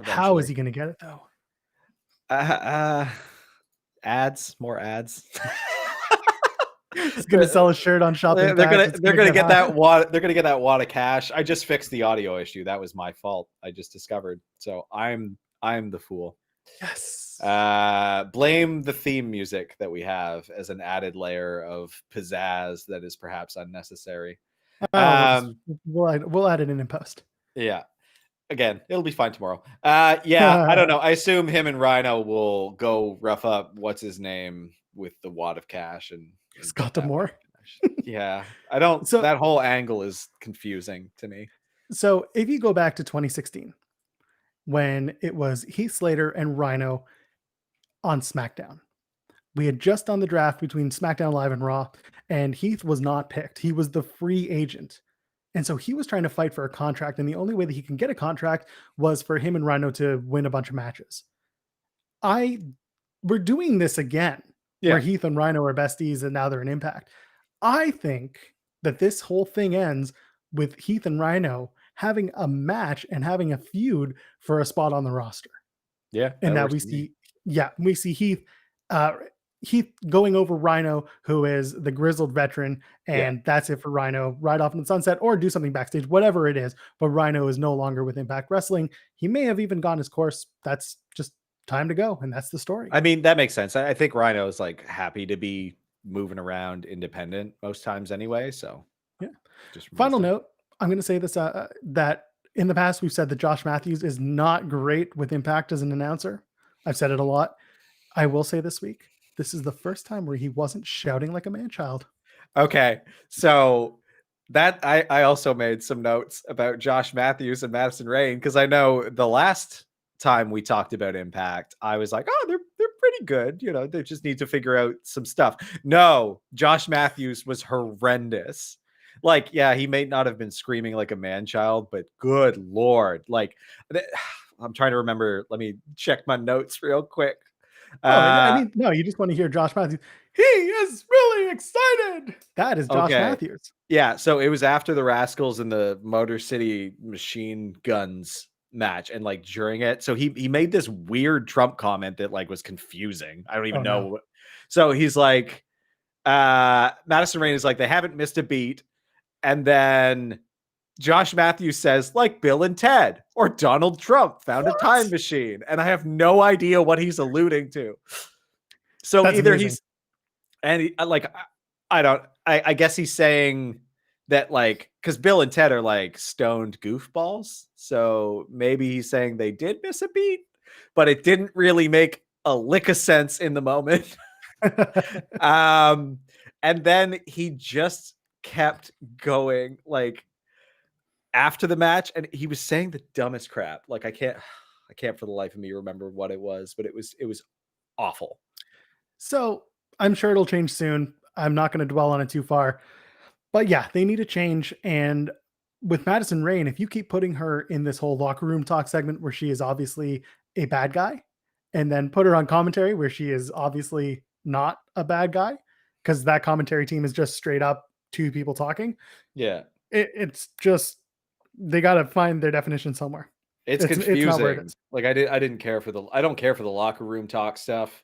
How is he going to get it though? Ads, more ads. He's going to sell a shirt on Shop Impact. They're going to get that wad. They're going to get that wad of cash. I just fixed the audio issue. That was my fault. I just discovered. So I'm the fool. Yes. Blame the theme music that we have as an added layer of pizzazz that is perhaps unnecessary. We'll add it in post. Yeah. Again, it'll be fine tomorrow. Yeah, I don't know. I assume him and Rhino will go rough up what's his name with the wad of cash and Scott D'Amore. Yeah, I don't. So that whole angle is confusing to me. So if you go back to 2016, when it was Heath Slater and Rhino on SmackDown, we had just done the draft between SmackDown Live and Raw, and Heath was not picked. He was the free agent. And so he was trying to fight for a contract, and the only way that he can get a contract was for him and Rhino to win a bunch of matches. We're doing this again, where Heath and Rhino are besties, and now they're in Impact. I think that this whole thing ends with Heath and Rhino having a match and having a feud for a spot on the roster. Yeah. And that we see Yeah, we see Heath going over Rhino, who is the grizzled veteran, Yeah. and that's it for Rhino. Ride off in the sunset or do something backstage, whatever it is. But Rhino is no longer with Impact Wrestling. He may have even gone his course. That's just time to go, and that's the story. I mean, that makes sense. I think Rhino is like happy to be moving around independent most times anyway. So Yeah. just Final removed him. note: I'm going to say this that in the past we've said that Josh Matthews is not great with Impact as an announcer. I've said it a lot. I will say this week, this is the first time where he wasn't shouting like a man-child. Okay. So that I also made some notes about Josh Matthews and Madison Rayne because I know the last time we talked about Impact, I was like, oh, they're pretty good. You know, they just need to figure out some stuff. No, Josh Matthews was horrendous. Like, yeah, he may not have been screaming like a man child, but good lord, like I'm trying to remember. Let me check my notes real quick. Oh, I mean, no, you just want to hear Josh Matthews. He is really excited. That is Josh Okay. Matthews. Yeah, so it was after the Rascals and the Motor City Machine Guns match, and like during it, so he made this weird Trump comment that like was confusing. I don't even Oh, know. no. So he's like, Madison Rain is like, they haven't missed a beat, and then Josh Matthews says, like Bill and Ted or Donald Trump found a time What? machine, and I have no idea what he's alluding to. So That's either amazing. he's and he, like I don't I guess he's saying that like because Bill and Ted are like stoned goofballs, so maybe he's saying they did miss a beat, but it didn't really make a lick of sense in the moment. um, and then he just kept going like after the match, and he was saying the dumbest crap. Like I can't for the life of me remember what it was, but it was awful. So I'm sure it'll change soon. I'm not going to dwell on it too far. But yeah, they need a change. And with Madison Rain, if you keep putting her in this whole locker room talk segment where she is obviously a bad guy, and then put her on commentary where she is obviously not a bad guy, because that commentary team is just straight up two people talking. Yeah. It's just they got to find their definition somewhere. It's It's not where it confusing. is. Like I didn't care for I don't care for the locker room talk stuff.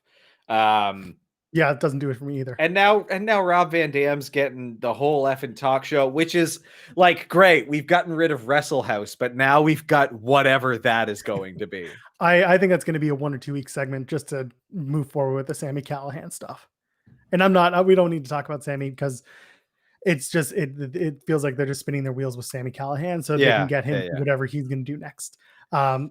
Yeah, it doesn't do it for me either. And now Rob Van Dam's getting the whole effing talk show, which is like great. We've gotten rid of Wrestle House, but now we've got whatever that is going to be. I think that's going to be a 1 or 2 week segment just to move forward with the Sammy Callahan stuff. And I'm not. We don't need to talk about Sammy because it's just it feels like they're just spinning their wheels with Sammy Callahan so they can Yeah, get him yeah. whatever he's going to do next.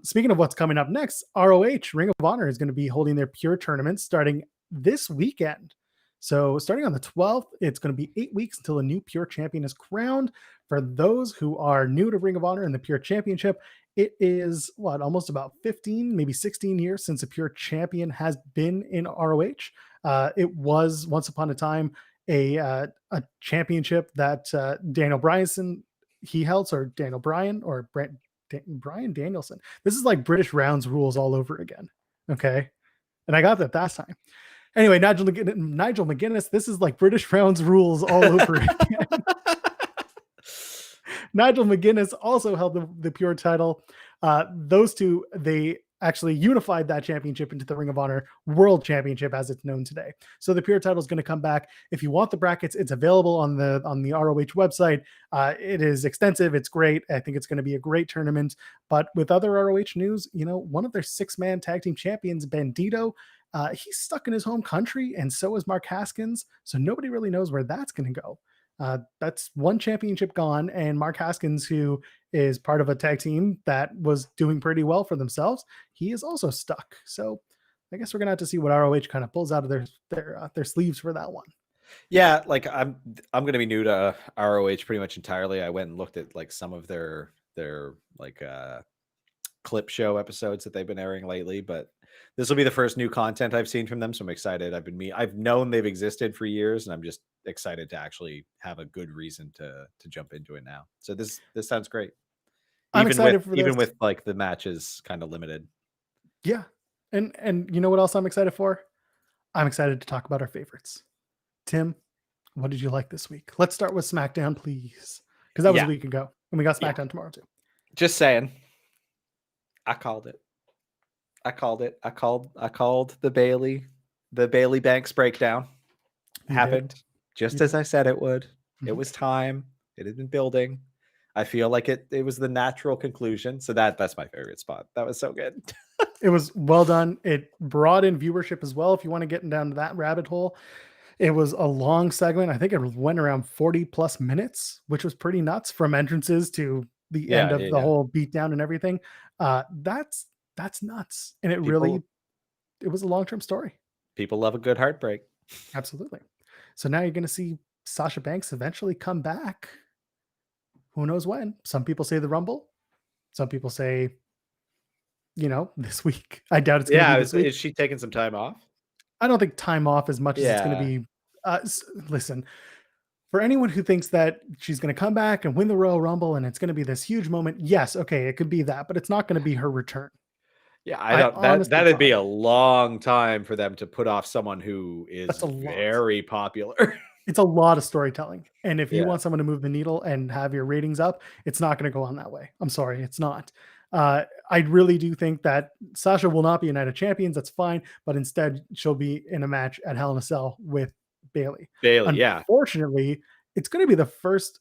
Speaking of what's coming up next, ROH Ring of Honor is going to be holding their Pure tournament starting this weekend. So starting on the 12th, it's going to be 8 weeks until a new Pure champion is crowned. For those who are new to Ring of Honor and the Pure Championship, it is almost about 15, maybe 16 years since a Pure champion has been in ROH. It was once upon a time a championship that Daniel Bryanson he held, or Daniel Bryan or Brian Danielson. This is like British rounds rules all over again. Okay. And I got that last time. Anyway, Nigel McGuinness, this is like British rounds rules all over again. Nigel McGuinness also held the Pure title. Those two, they actually unified that championship into the Ring of Honor World Championship as it's known today. So the Pure title is going to come back. If you want the brackets, it's available on the ROH website. It is extensive. It's great. I think it's going to be a great tournament. But with other ROH news, one of their 6-man tag team champions, Bandito, he's stuck in his home country, and so is Mark Haskins. So nobody really knows where that's going to go. That's one championship gone, and Mark Haskins, who is part of a tag team that was doing pretty well for themselves, he is also stuck. So I guess we're gonna have to see what ROH kind of pulls out of their sleeves for that one. Yeah, like I'm gonna be new to ROH pretty much entirely. I went and looked at like some of their like clip show episodes that they've been airing lately, but this will be the first new content I've seen from them, so I'm excited. I've known they've existed for years, and I'm just excited to actually have a good reason to jump into it now. So this sounds great. I'm excited for Even this. with like the matches kind of limited. Yeah, and you know what else I'm excited for? I'm excited to talk about our favorites. Tim, what did you like this week? Let's start with SmackDown, please, because that was a week ago, and we got SmackDown tomorrow too. Just saying. I called it. I called it. I called the Bailey Banks breakdown. You did. Happened just You as did. I said it would. It Mhm. was time. It had been building. I feel like it was the natural conclusion. So that's my favorite spot. That was so good. It was well done. It brought in viewership as well. If you want to get down to that rabbit hole, it was a long segment. I think it went around 40 plus minutes, which was pretty nuts from entrances to the end Yeah, of yeah, the yeah. whole beatdown and everything. That's nuts. And People it was a long-term story. people love a good heartbreak. Absolutely. So now you're going to see Sasha Banks eventually come back. Who knows when? Some people say the Rumble. Some people say, this week. I doubt it's going to be Yeah, this week. is she taking some time off? I don't think time off as much as it's going to Yeah. be. Listen, for anyone who thinks that she's going to come back and win the Royal Rumble and it's going to be this huge moment, yes, okay, it could be that, but it's not going to be her return. Yeah, I I don't honestly that'd be thought a long time for them to put off someone who is that's a lot. very popular. It's a lot of storytelling. And if you Yeah. want someone to move the needle and have your ratings up, it's not going to go on that way. I'm sorry, it's not. I really do think that Sasha will not be United Champions. That's fine, but instead she'll be in a match at Hell in a Cell with Bailey. Bailey, yeah. Unfortunately, it's going to be the first.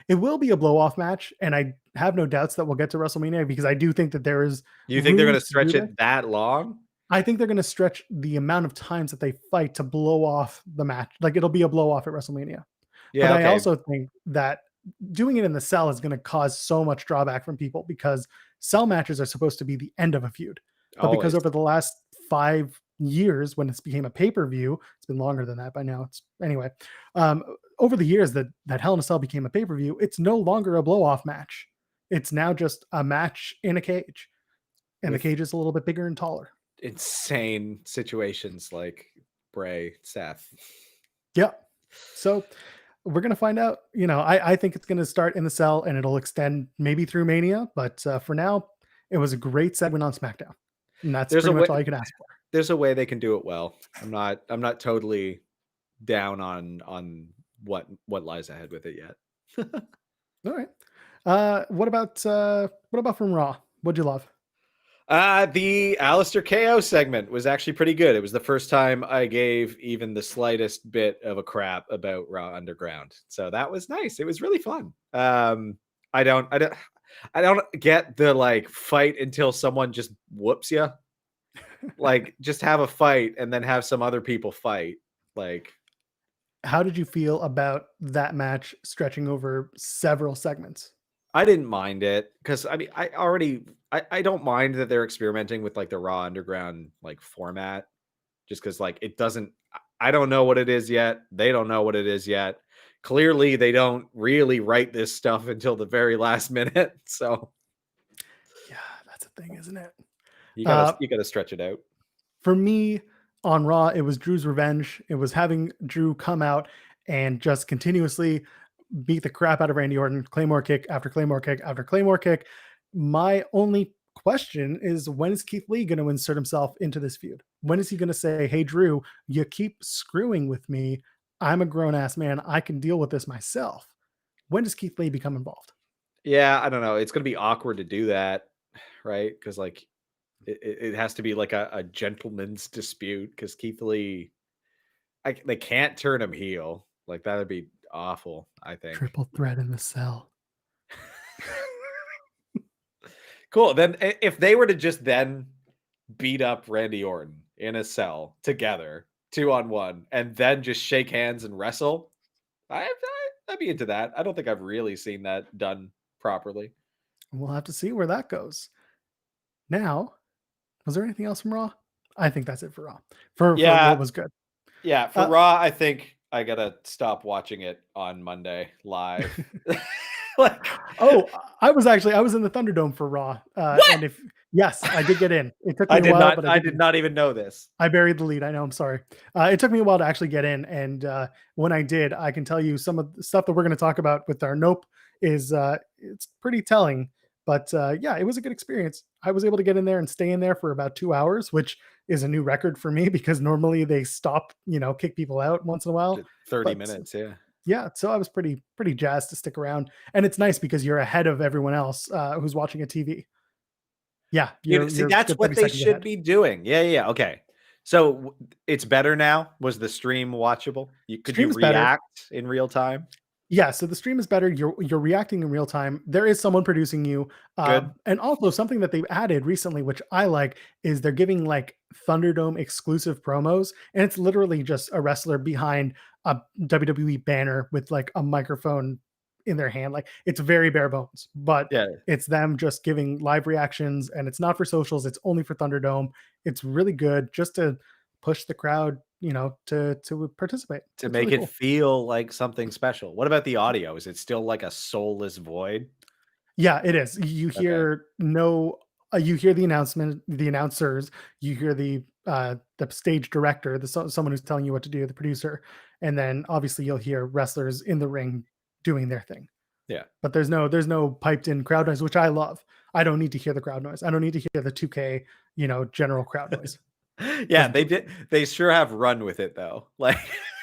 It will be a blow off match, and I have no doubts that we'll get to WrestleMania because I do think that there is You think they're room gonna to do stretch this. it that long? I think they're going to stretch the amount of times that they fight to blow off the match. Like it'll be a blow off at WrestleMania. But Yeah, I okay. also think that doing it in the cell is going to cause so much drawback from people because cell matches are supposed to be the end of a feud. But because Always. over the last 5 years, when it's became a pay-per-view, it's been longer than that by now. It's anyway. Um, Over the years that Hell in a Cell became a pay-per-view, it's no longer a blow-off match. It's now just a match in a cage. And the With cage is a little bit bigger and taller. insane situations like Bray, Seth. Yeah. So we're gonna find out. I think it's gonna start in the cell and it'll extend maybe through Mania. But for now, it was a great segment on SmackDown, and that's There's a pretty way much all you can ask for. there's a way they can do it well. I'm not totally down on what lies ahead with it yet. All right. What about from Raw? What'd you love? The Alistair KO segment was actually pretty good. It was the first time I gave even the slightest bit of a crap about Raw Underground. So that was nice. It was really fun. I don't I don't I don't get the like fight until someone just whoops you. Like just have a fight and then have some other people fight. Like How did you feel about that match stretching over several segments? I didn't mind it because I mean I don't mind that they're experimenting with like the Raw Underground like format just because like it doesn't I don't know what it is yet. They don't know what it is yet. Clearly they don't really write this stuff until the very last minute. So Yeah, that's a thing, isn't it? you gotta Uh, you gotta stretch it out. for me on Raw, it was Drew's revenge. It was having Drew come out and just continuously beat the crap out of Randy Orton, Claymore kick after Claymore kick after Claymore kick. My only question is when is Keith Lee going to insert himself into this feud? When is he going to say, "Hey Drew, you keep screwing with me. I'm a grown ass man. I can deal with this myself." When does Keith Lee become involved? Yeah, I don't know. It's gonna be awkward to do that, right? Because like it has to be like a gentleman's dispute because Keith Lee they can't turn him heel. Like that would be awful, I think. Triple threat in the cell. Cool. Then if they were to just then beat up Randy Orton in a cell together, 2-on-1, and then just shake hands and wrestle, I'd be into that. I don't think I've really seen that done properly. We'll have to see where that goes. Now, was there anything else from Raw? I think that's it for Raw. For what Yeah, was good. yeah. For Uh, Raw, I think I gotta stop watching it on Monday live. Like Oh, I was in the Thunderdome for Raw, what? and if yes, I did get in. It took I me a did while, not. but I I did did get in. not even know this. I buried the lead. I know. I'm sorry. It took me a while to actually get in, and when I did, I can tell you some of the stuff that we're going to talk about with our Nope is it's pretty telling. But yeah, it was a good experience. I was able to get in there and stay in there for about 2 hours, which is a new record for me because normally they stop, kick people out once in a while. 30 But minutes. Yeah. yeah, so I was pretty jazzed to stick around, and it's nice because you're ahead of everyone else who's watching a TV. Yeah, See, you're that's good what 30 they seconds should ahead. be doing. Yeah, yeah, okay. So it's better now. Was the stream watchable? Could you Stream is better. react in real time? Yeah, so the stream is better. You're reacting in real time. There is someone producing you, Good. and also something that they've added recently, which I like, is they're giving like Thunderdome exclusive promos, and it's literally just a wrestler behind a WWE banner with like a microphone in their hand. Like it's very bare bones, but Yeah, it's them just giving live reactions, and it's not for socials. It's only for Thunderdome. It's really good, just to push the crowd, to participate. to It's make really it cool. feel like something special. What about the audio? Is it still like a soulless void? Yeah, it is. You Okay. hear no you hear the announcement, the announcers, you hear the stage director, someone who's telling you what to do, the producer, and then obviously you'll hear wrestlers in the ring doing their thing. Yeah. But there's no piped in crowd noise, which I love. I don't need to hear the crowd noise. I don't need to hear the 2K, general crowd noise. Yeah, Doesn't they do it for did. me. They sure have run with it though. Like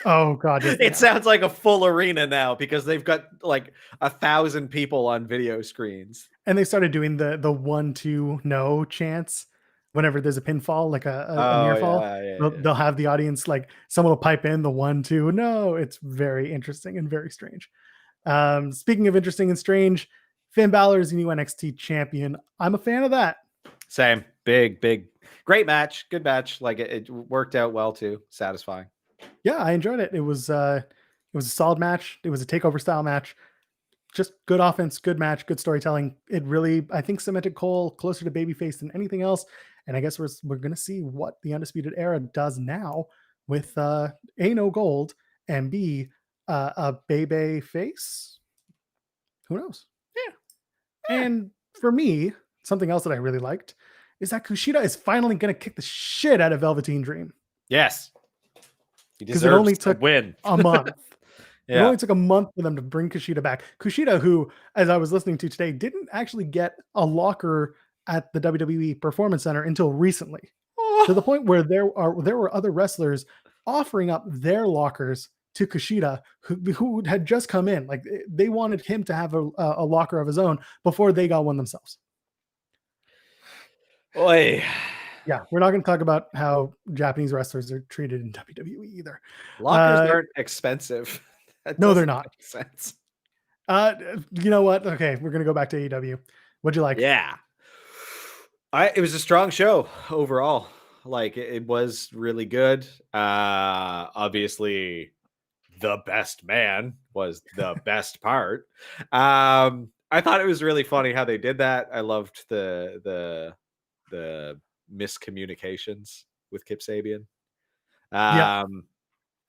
Oh god, yes they it have. sounds like a full arena now because they've got like 1,000 people on video screens. And they started doing the 1, 2, no chants whenever there's a pinfall, like a Oh near fall. yeah, yeah, They'll have the audience, like someone will pipe in the 1, 2, no. It's very interesting and very strange. Speaking of interesting and strange, Finn Balor is the new NXT champion. I'm a fan of that. Same. Big, great match. Good match. Like it worked out well too. Satisfying. Yeah, I enjoyed it. It was a solid match. It was a takeover style match. Just good offense, good match, good storytelling. It really, I think, cemented Cole closer to babyface than anything else. And I guess we're gonna see what the Undisputed Era does now with A, no gold, and B, a Bebe face. Who knows? Yeah. Yeah. And for me, something else that I really liked is that Kushida is finally gonna kick the shit out of Velveteen Dream, Yes. He because it deserves only a took win. a month. It Yeah. only took a month for them to bring Kushida back. Kushida, who, as I was listening to today, didn't actually get a locker at the WWE Performance Center until recently, to the point where there were other wrestlers offering up their lockers to Kushida, who had just come in. Like they wanted him to have a locker of his own before they got one themselves. Oi. Yeah, we're not going to talk about how Japanese wrestlers are treated in WWE either. Lockers aren't expensive. That No, they're doesn't not. make sense. Uh, you know what? Okay, we're going to go back to AEW. What'd you like? Yeah. It was a strong show overall. Like it was really good. Obviously the best man was the best part. I thought it was really funny how they did that. I loved the miscommunications with Kip Sabian. Yep.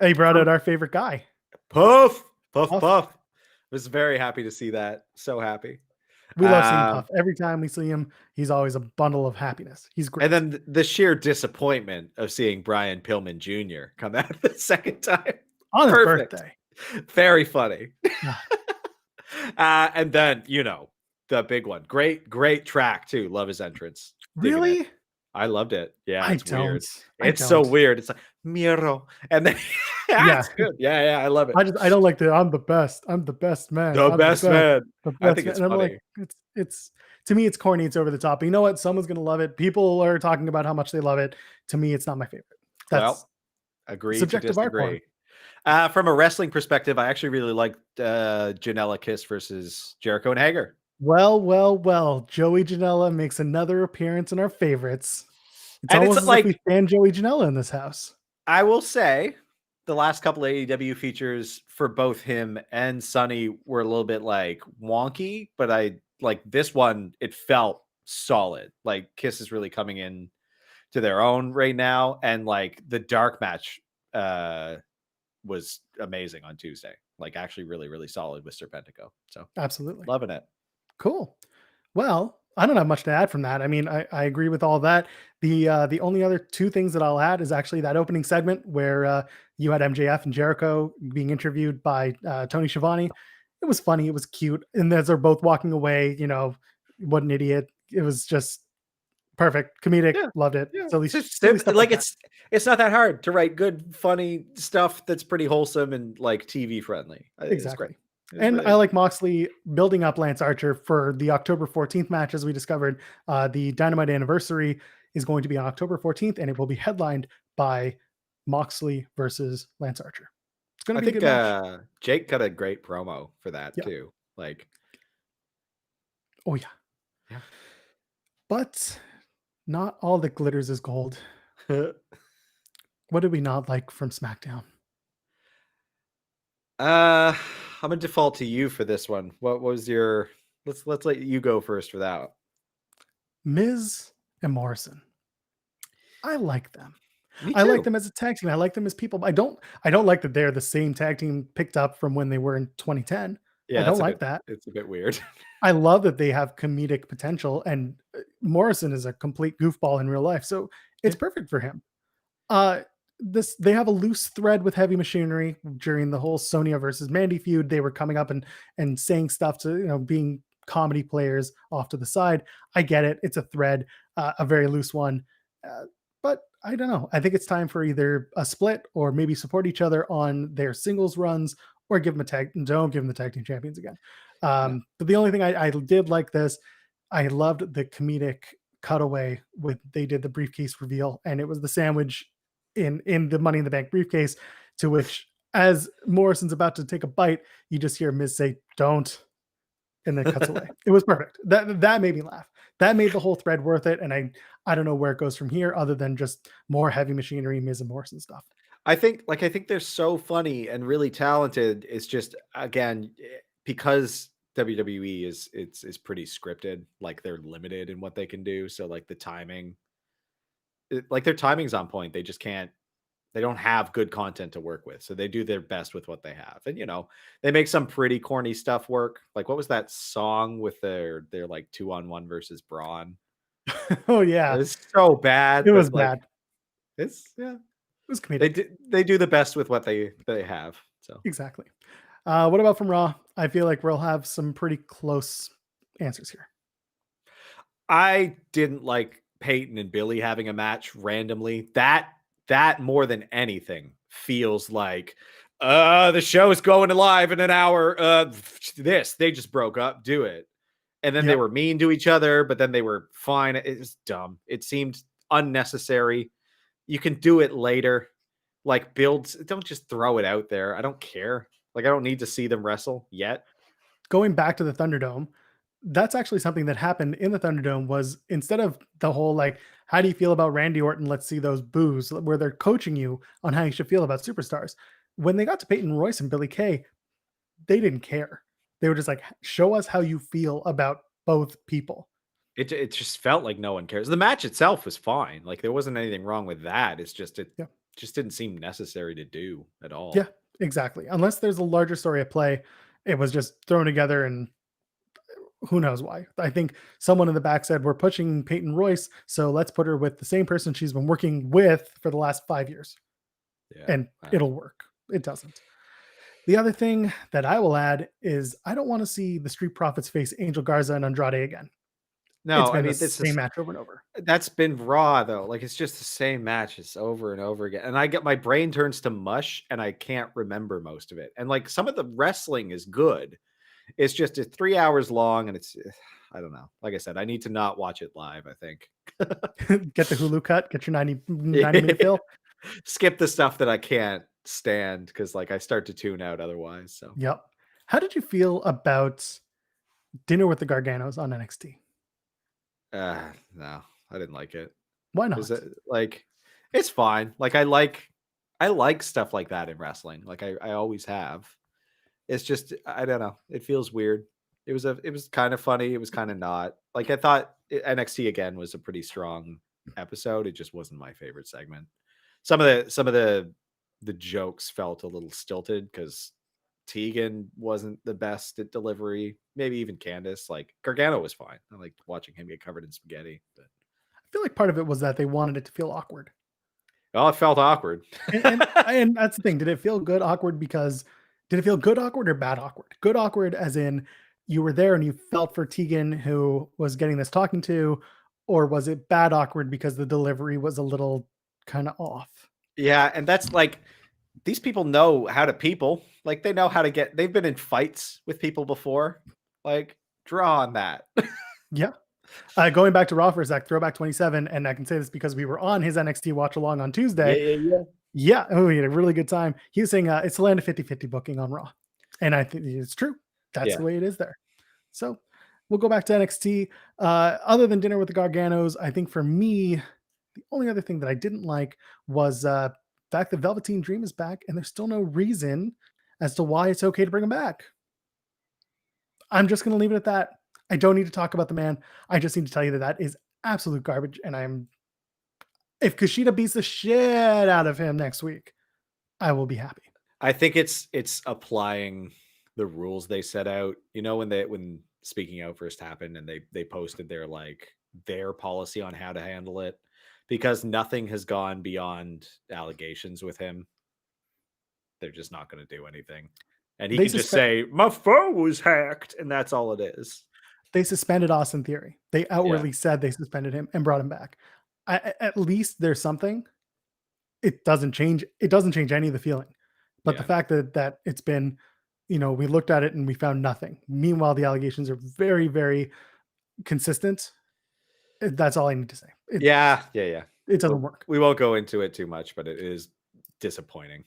He brought out our favorite guy. Puff, puff, Puff. puff. Was very happy to see that. So happy. We love seeing Puff. Every time we see him, he's always a bundle of happiness. He's great. And then the sheer disappointment of seeing Brian Pillman Jr. come out the second time. On his Perfect. birthday. Very funny. Yeah. And then, the big one. Great track too. Love his entrance. Digging Really? it. I loved it. Yeah, I it's weird. don't. It's so weird. It's like Miro. And then Yeah. it's good. Yeah, I love it. I don't like I'm the best. I'm the best man. The I'm best man. The best I think man. it's And I'm funny. like, it's to me, it's corny. It's over the top. But you know what? Someone's gonna love it. People are talking about how much they love it. To me, it's not my favorite. That's Well, agree to subjective art form. disagree. From a wrestling perspective, I actually really liked Janela Kiss versus Jericho and Hager. Well. Joey Janela makes another appearance in our favorites. It's And almost it's as like, if we stand Joey Janela in this house. I will say the last couple of AEW features for both him and Sonny were a little bit like wonky, but I like this one. It felt solid. Like Kiss is really coming in to their own right now. And like the dark match was amazing on Tuesday. Like actually really, really solid with Serpentico. So Absolutely. loving it. Cool. Well, I don't have much to add from that. I mean, I agree with all that. The only other two things that I'll add is actually that opening segment where you had MJF and Jericho being interviewed by Tony Schiavone. It was funny. It was cute. And as they're both walking away, what an idiot. It was just perfect. Comedic. Yeah. Loved it. Yeah. Silly, It's just silly stuff like that. it's not that hard to write good, funny stuff that's pretty wholesome and like TV friendly. It's Exactly. great. And I like Moxley building up Lance Archer for the October 14th match, as we discovered. The Dynamite anniversary is going to be on October 14th, and it will be headlined by Moxley versus Lance Archer. It's going I to be a think good match. Jake got a great promo for that Yeah. too. Like, Oh, yeah. yeah. But not all that glitters is gold. What did we not like from SmackDown? I'm gonna default to you for this one. What was your? Let's let you go first for that. Miz and Morrison. I like them. Me I like too. them as a tag team. I like them as people. I don't like that they're the same tag team picked up from when they were in 2010. I Yeah, don't like that. it's a bit weird. I love that they have comedic potential, and Morrison is a complete goofball in real life, so it's Yeah. perfect for him. Uh, this they have a loose thread with Heavy Machinery during the whole Sonya versus Mandy feud. They were coming up and saying stuff to being comedy players off to the side. I get it; it's a thread, a very loose one, but I don't know. I think it's time for either a split or maybe support each other on their singles runs, or give them a tag. Don't give them the tag team champions again. No. But the only thing I did like this, I loved the comedic cutaway with they did the briefcase reveal, and it was the sandwich in the Money in the Bank briefcase, to which as Morrison's about to take a bite, you just hear Miz say, "Don't," and then it cuts away. It was perfect. That made me laugh. That made the whole thread worth it. And I don't know where it goes from here, other than just more Heavy Machinery, Miz and Morrison stuff. I think they're so funny and really talented. It's just again because WWE is pretty scripted. Like they're limited in what they can do. So like the timing, like their timing's on point. They just can't. They don't have good content to work with, so they do their best with what they have. And they make some pretty corny stuff work. Like what was that song with their like 2-on-1 versus Braun? Oh yeah, It's so bad, it was but like bad. it's yeah. It was comedic. They do the best with what they have. So Exactly. What about from Raw? I feel like we'll have some pretty close answers here. I didn't like Peyton and Billy having a match randomly. That more than anything feels like the show is going live in an hour. They just broke up. Do it. And then they Yep. were mean to each other, but then they were fine. It was dumb. It seemed unnecessary. You can do it later. Like builds, don't just throw it out there. I don't care. Like I don't need to see them wrestle yet. Going back to the Thunderdome, that's actually something that happened in the Thunderdome. Was instead of the whole like, how do you feel about Randy Orton? Let's see those boos, where they're coaching you on how you should feel about superstars. When they got to Peyton Royce and Billy Kay, they didn't care. They were just like, show us how you feel about both people. It just felt like no one cares. The match itself was fine. Like there wasn't anything wrong with that. It's just it Yeah. just didn't seem necessary to do at Yeah, all. exactly. Unless there's a larger story at play, it was just thrown together, and who knows why. I think someone in the back said, we're pushing Peyton Royce, so let's put her with the same person she's been working with for the last 5 years, Yeah. and it'll work. It doesn't. The other thing that I will add is I don't want to see the Street Profits face Angel Garza and Andrade again. It's No, I been the mean this same is match over and over. that's been Raw though. Like it's just the same matches over and over again. And I get my brain turns to mush and I can't remember most of it. And like some of the wrestling is good. It's 3 hours long and it's I don't know. Like I said, I need to not watch it live, I think. Get the Hulu cut, get your 90-minute fill. Skip the stuff that I can't stand because like I start to tune out otherwise. So Yep. How did you feel about Dinner with the Garganos on NXT? no, I didn't like it. Why Is not? it like it's fine. Like I like stuff like that in wrestling. Like I always have. It's just I don't know. It feels weird. It was kind of funny. It was kind of not. Like I thought NXT again was a pretty strong episode. It just wasn't my favorite segment. Some of the jokes felt a little stilted because Tegan wasn't the best at delivery. Maybe even Candace. Like Gargano was fine. I liked watching him get covered in spaghetti. But I feel like part of it was that they wanted it to feel awkward. oh, it felt awkward. And that's the thing. Did it feel good awkward because did it feel good awkward or bad awkward? Good awkward as in you were there and you felt for Tegan who was getting this talking to, or was it bad awkward because the delivery was a little kind of off? Yeah, and that's like these people know how to people. Like they know how to get. They've been in fights with people before. Like draw on that. Yeah. Going back to Raw for a sec, Throwback 27, and I can say this because we were on his NXT watch along on Tuesday. Yeah. Yeah, we had a really good time. He was saying it's a land of 50-50 booking on Raw. And I think it's true. That's the way it is there. So we'll go back to NXT. Other than Dinner with the Garganos, I think for me, the only other thing that I didn't like was the fact that Velveteen Dream is back, and there's still no reason as to why it's okay to bring him back. I'm just going to leave it at that. I don't need to talk about the man. I just need to tell you that that is absolute garbage. And if Kushida beats the shit out of him next week, I will be happy. I think it's applying the rules they set out. You know, when Speaking Out first happened and they posted their policy on how to handle it, because nothing has gone beyond allegations with him. They're just not going to do anything. And he can just say, my phone was hacked, and that's all it is. They suspended Austin Theory. They outwardly said they suspended him and brought him back. At least there's something. It doesn't change. It doesn't change any of the feeling. But the fact that it's been, we looked at it and we found nothing. Meanwhile, the allegations are very, very consistent. That's all I need to say. It doesn't work. We won't go into it too much, but it is disappointing.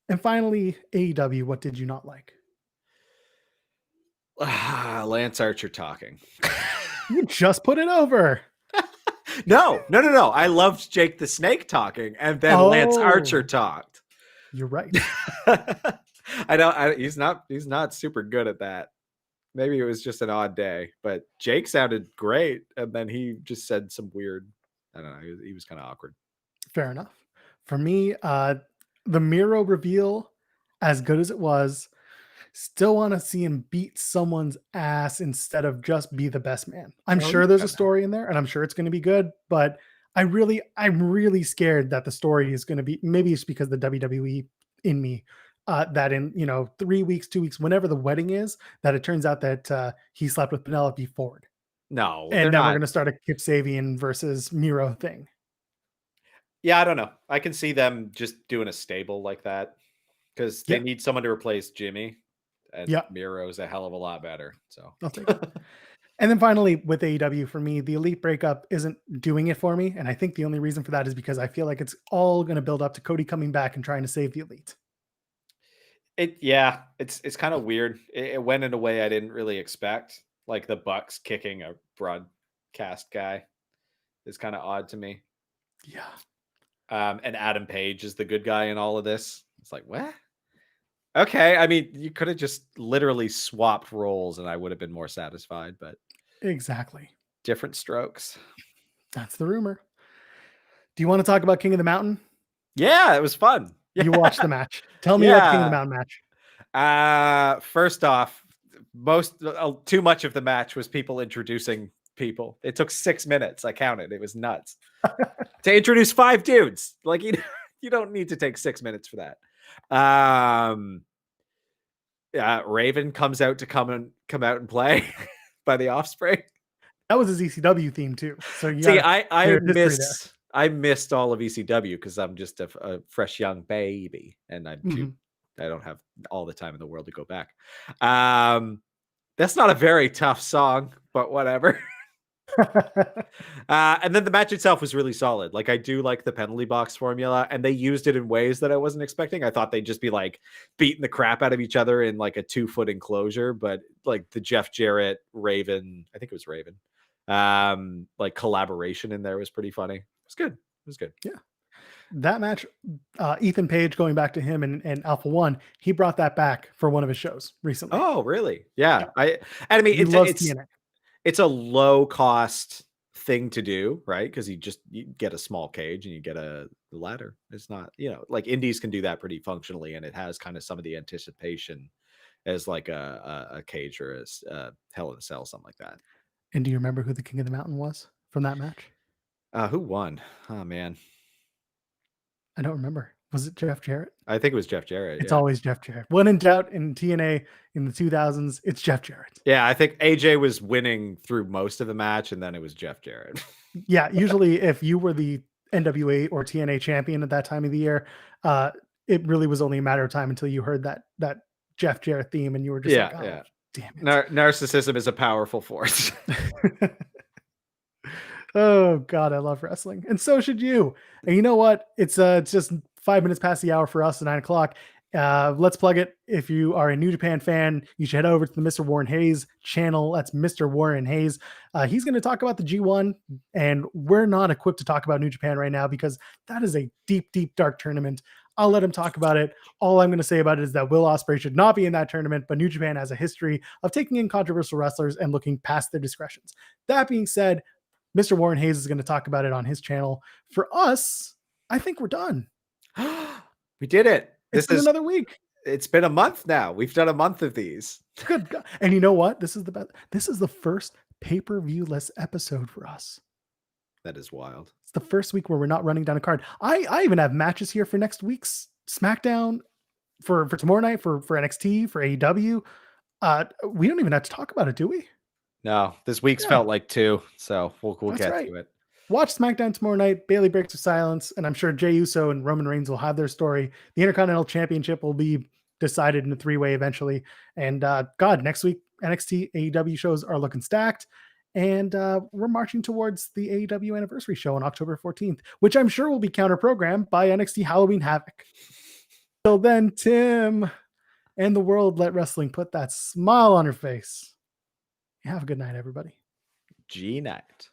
And finally, AEW, what did you not like? Lance Archer talking. You just put it over. No. I loved Jake the Snake talking, and then Lance Archer talked. You're right. He's not super good at that. Maybe it was just an odd day, but Jake sounded great, and then he just said some weird. I don't know. He was kind of awkward. Fair enough. For me, the Miro reveal, as good as it was, still want to see him beat someone's ass instead of just be the best man. I'm sure there's a story in there, and I'm sure it's going to be good, but I'm really scared that the story is going to be, maybe it's because the WWE in me, that in 3 weeks, 2 weeks, whenever the wedding is, that it turns out that he slept with Penelope Ford. No, and now we're going to start a Kip Sabian versus Miro thing. Yeah, I don't know. I can see them just doing a stable like that because they need someone to replace Jimmy, and Miro's a hell of a lot better. So I'll take it. And then finally, with AEW, for me, the Elite breakup isn't doing it for me. And I think the only reason for that is because I feel like it's all going to build up to Cody coming back and trying to save the Elite. It's kind of weird. It went in a way I didn't really expect. Like the Bucks kicking a broadcast guy is kind of odd to me. Yeah. And Adam Page is the good guy in all of this. It's like, what? Okay. I mean, you could have just literally swapped roles and I would have been more satisfied, but exactly. Different strokes. That's the rumor. Do you want to talk about King of the Mountain? Yeah, it was fun. You watched the match. Tell me about the King of the Mountain match. First off, too much of the match was people introducing people. It took 6 minutes. I counted. It was nuts. To introduce 5 dudes. Like you don't need to take 6 minutes for that. Raven comes out to come out and play by the Offspring. That was his ECW theme too. So I missed all of ECW because I'm just a fresh young baby and I don't have all the time in the world to go back. That's not a very tough song, but whatever. And then the match itself was really solid. Like I do like the penalty box formula, and they used it in ways that I wasn't expecting. I thought they'd just be like beating the crap out of each other in like a 2-foot enclosure, but like the Jeff Jarrett Raven, I think it was Raven, like collaboration in there was pretty funny. It was good. Yeah. That match, Ethan Page, going back to him and Alpha One, he brought that back for one of his shows recently. Oh, really? Yeah. I mean, it's a low cost thing to do, right? Because you get a small cage and you get a ladder. It's not, like indies can do that pretty functionally, and it has kind of some of the anticipation as like a cage or a Hell in a Cell, something like that. And do you remember who the King of the Mountain was from that match? Who won? Oh man, I don't remember. Was it Jeff Jarrett? I think it was Jeff Jarrett. It's always Jeff Jarrett. When in doubt in TNA in the 2000s, it's Jeff Jarrett. Yeah, I think AJ was winning through most of the match, and then it was Jeff Jarrett. Yeah, usually if you were the NWA or TNA champion at that time of the year, it really was only a matter of time until you heard that Jeff Jarrett theme, and you were just Yeah, like, oh, yeah. damn it. Narcissism is a powerful force. Oh God, I love wrestling, and so should you. And you know what? It's just 5 minutes past the hour for us at 9 o'clock. Let's plug it. If you are a New Japan fan, you should head over to the Mr. Warren Hayes channel. That's Mr. Warren Hayes. He's going to talk about the G1, and we're not equipped to talk about New Japan right now because that is a deep, deep, dark tournament. I'll let him talk about it. All I'm going to say about it is that Will Ospreay should not be in that tournament, but New Japan has a history of taking in controversial wrestlers and looking past their discretions. That being said, Mr. Warren Hayes is going to talk about it on his channel. For us, I think we're done. We did it. It's been another week. It's been a month now. We've done a month of these. Good God. And you know what? This is the best. This is the first pay-per-view-less episode for us. That is wild. It's the first week where we're not running down a card. I even have matches here for next week's SmackDown, for tomorrow night, for NXT, for AEW. We don't even have to talk about it, do we? No, this week's felt like 2, so we'll get to it. Watch SmackDown tomorrow night. Bayley breaks her silence, and I'm sure Jey Uso and Roman Reigns will have their story. The Intercontinental Championship will be decided in a 3-way eventually. And God, next week NXT AEW shows are looking stacked, and we're marching towards the AEW anniversary show on October 14th, which I'm sure will be counter-programmed by NXT Halloween Havoc. Till then, Tim and the world, let wrestling put that smile on her face. Have a good night, everybody. G-night.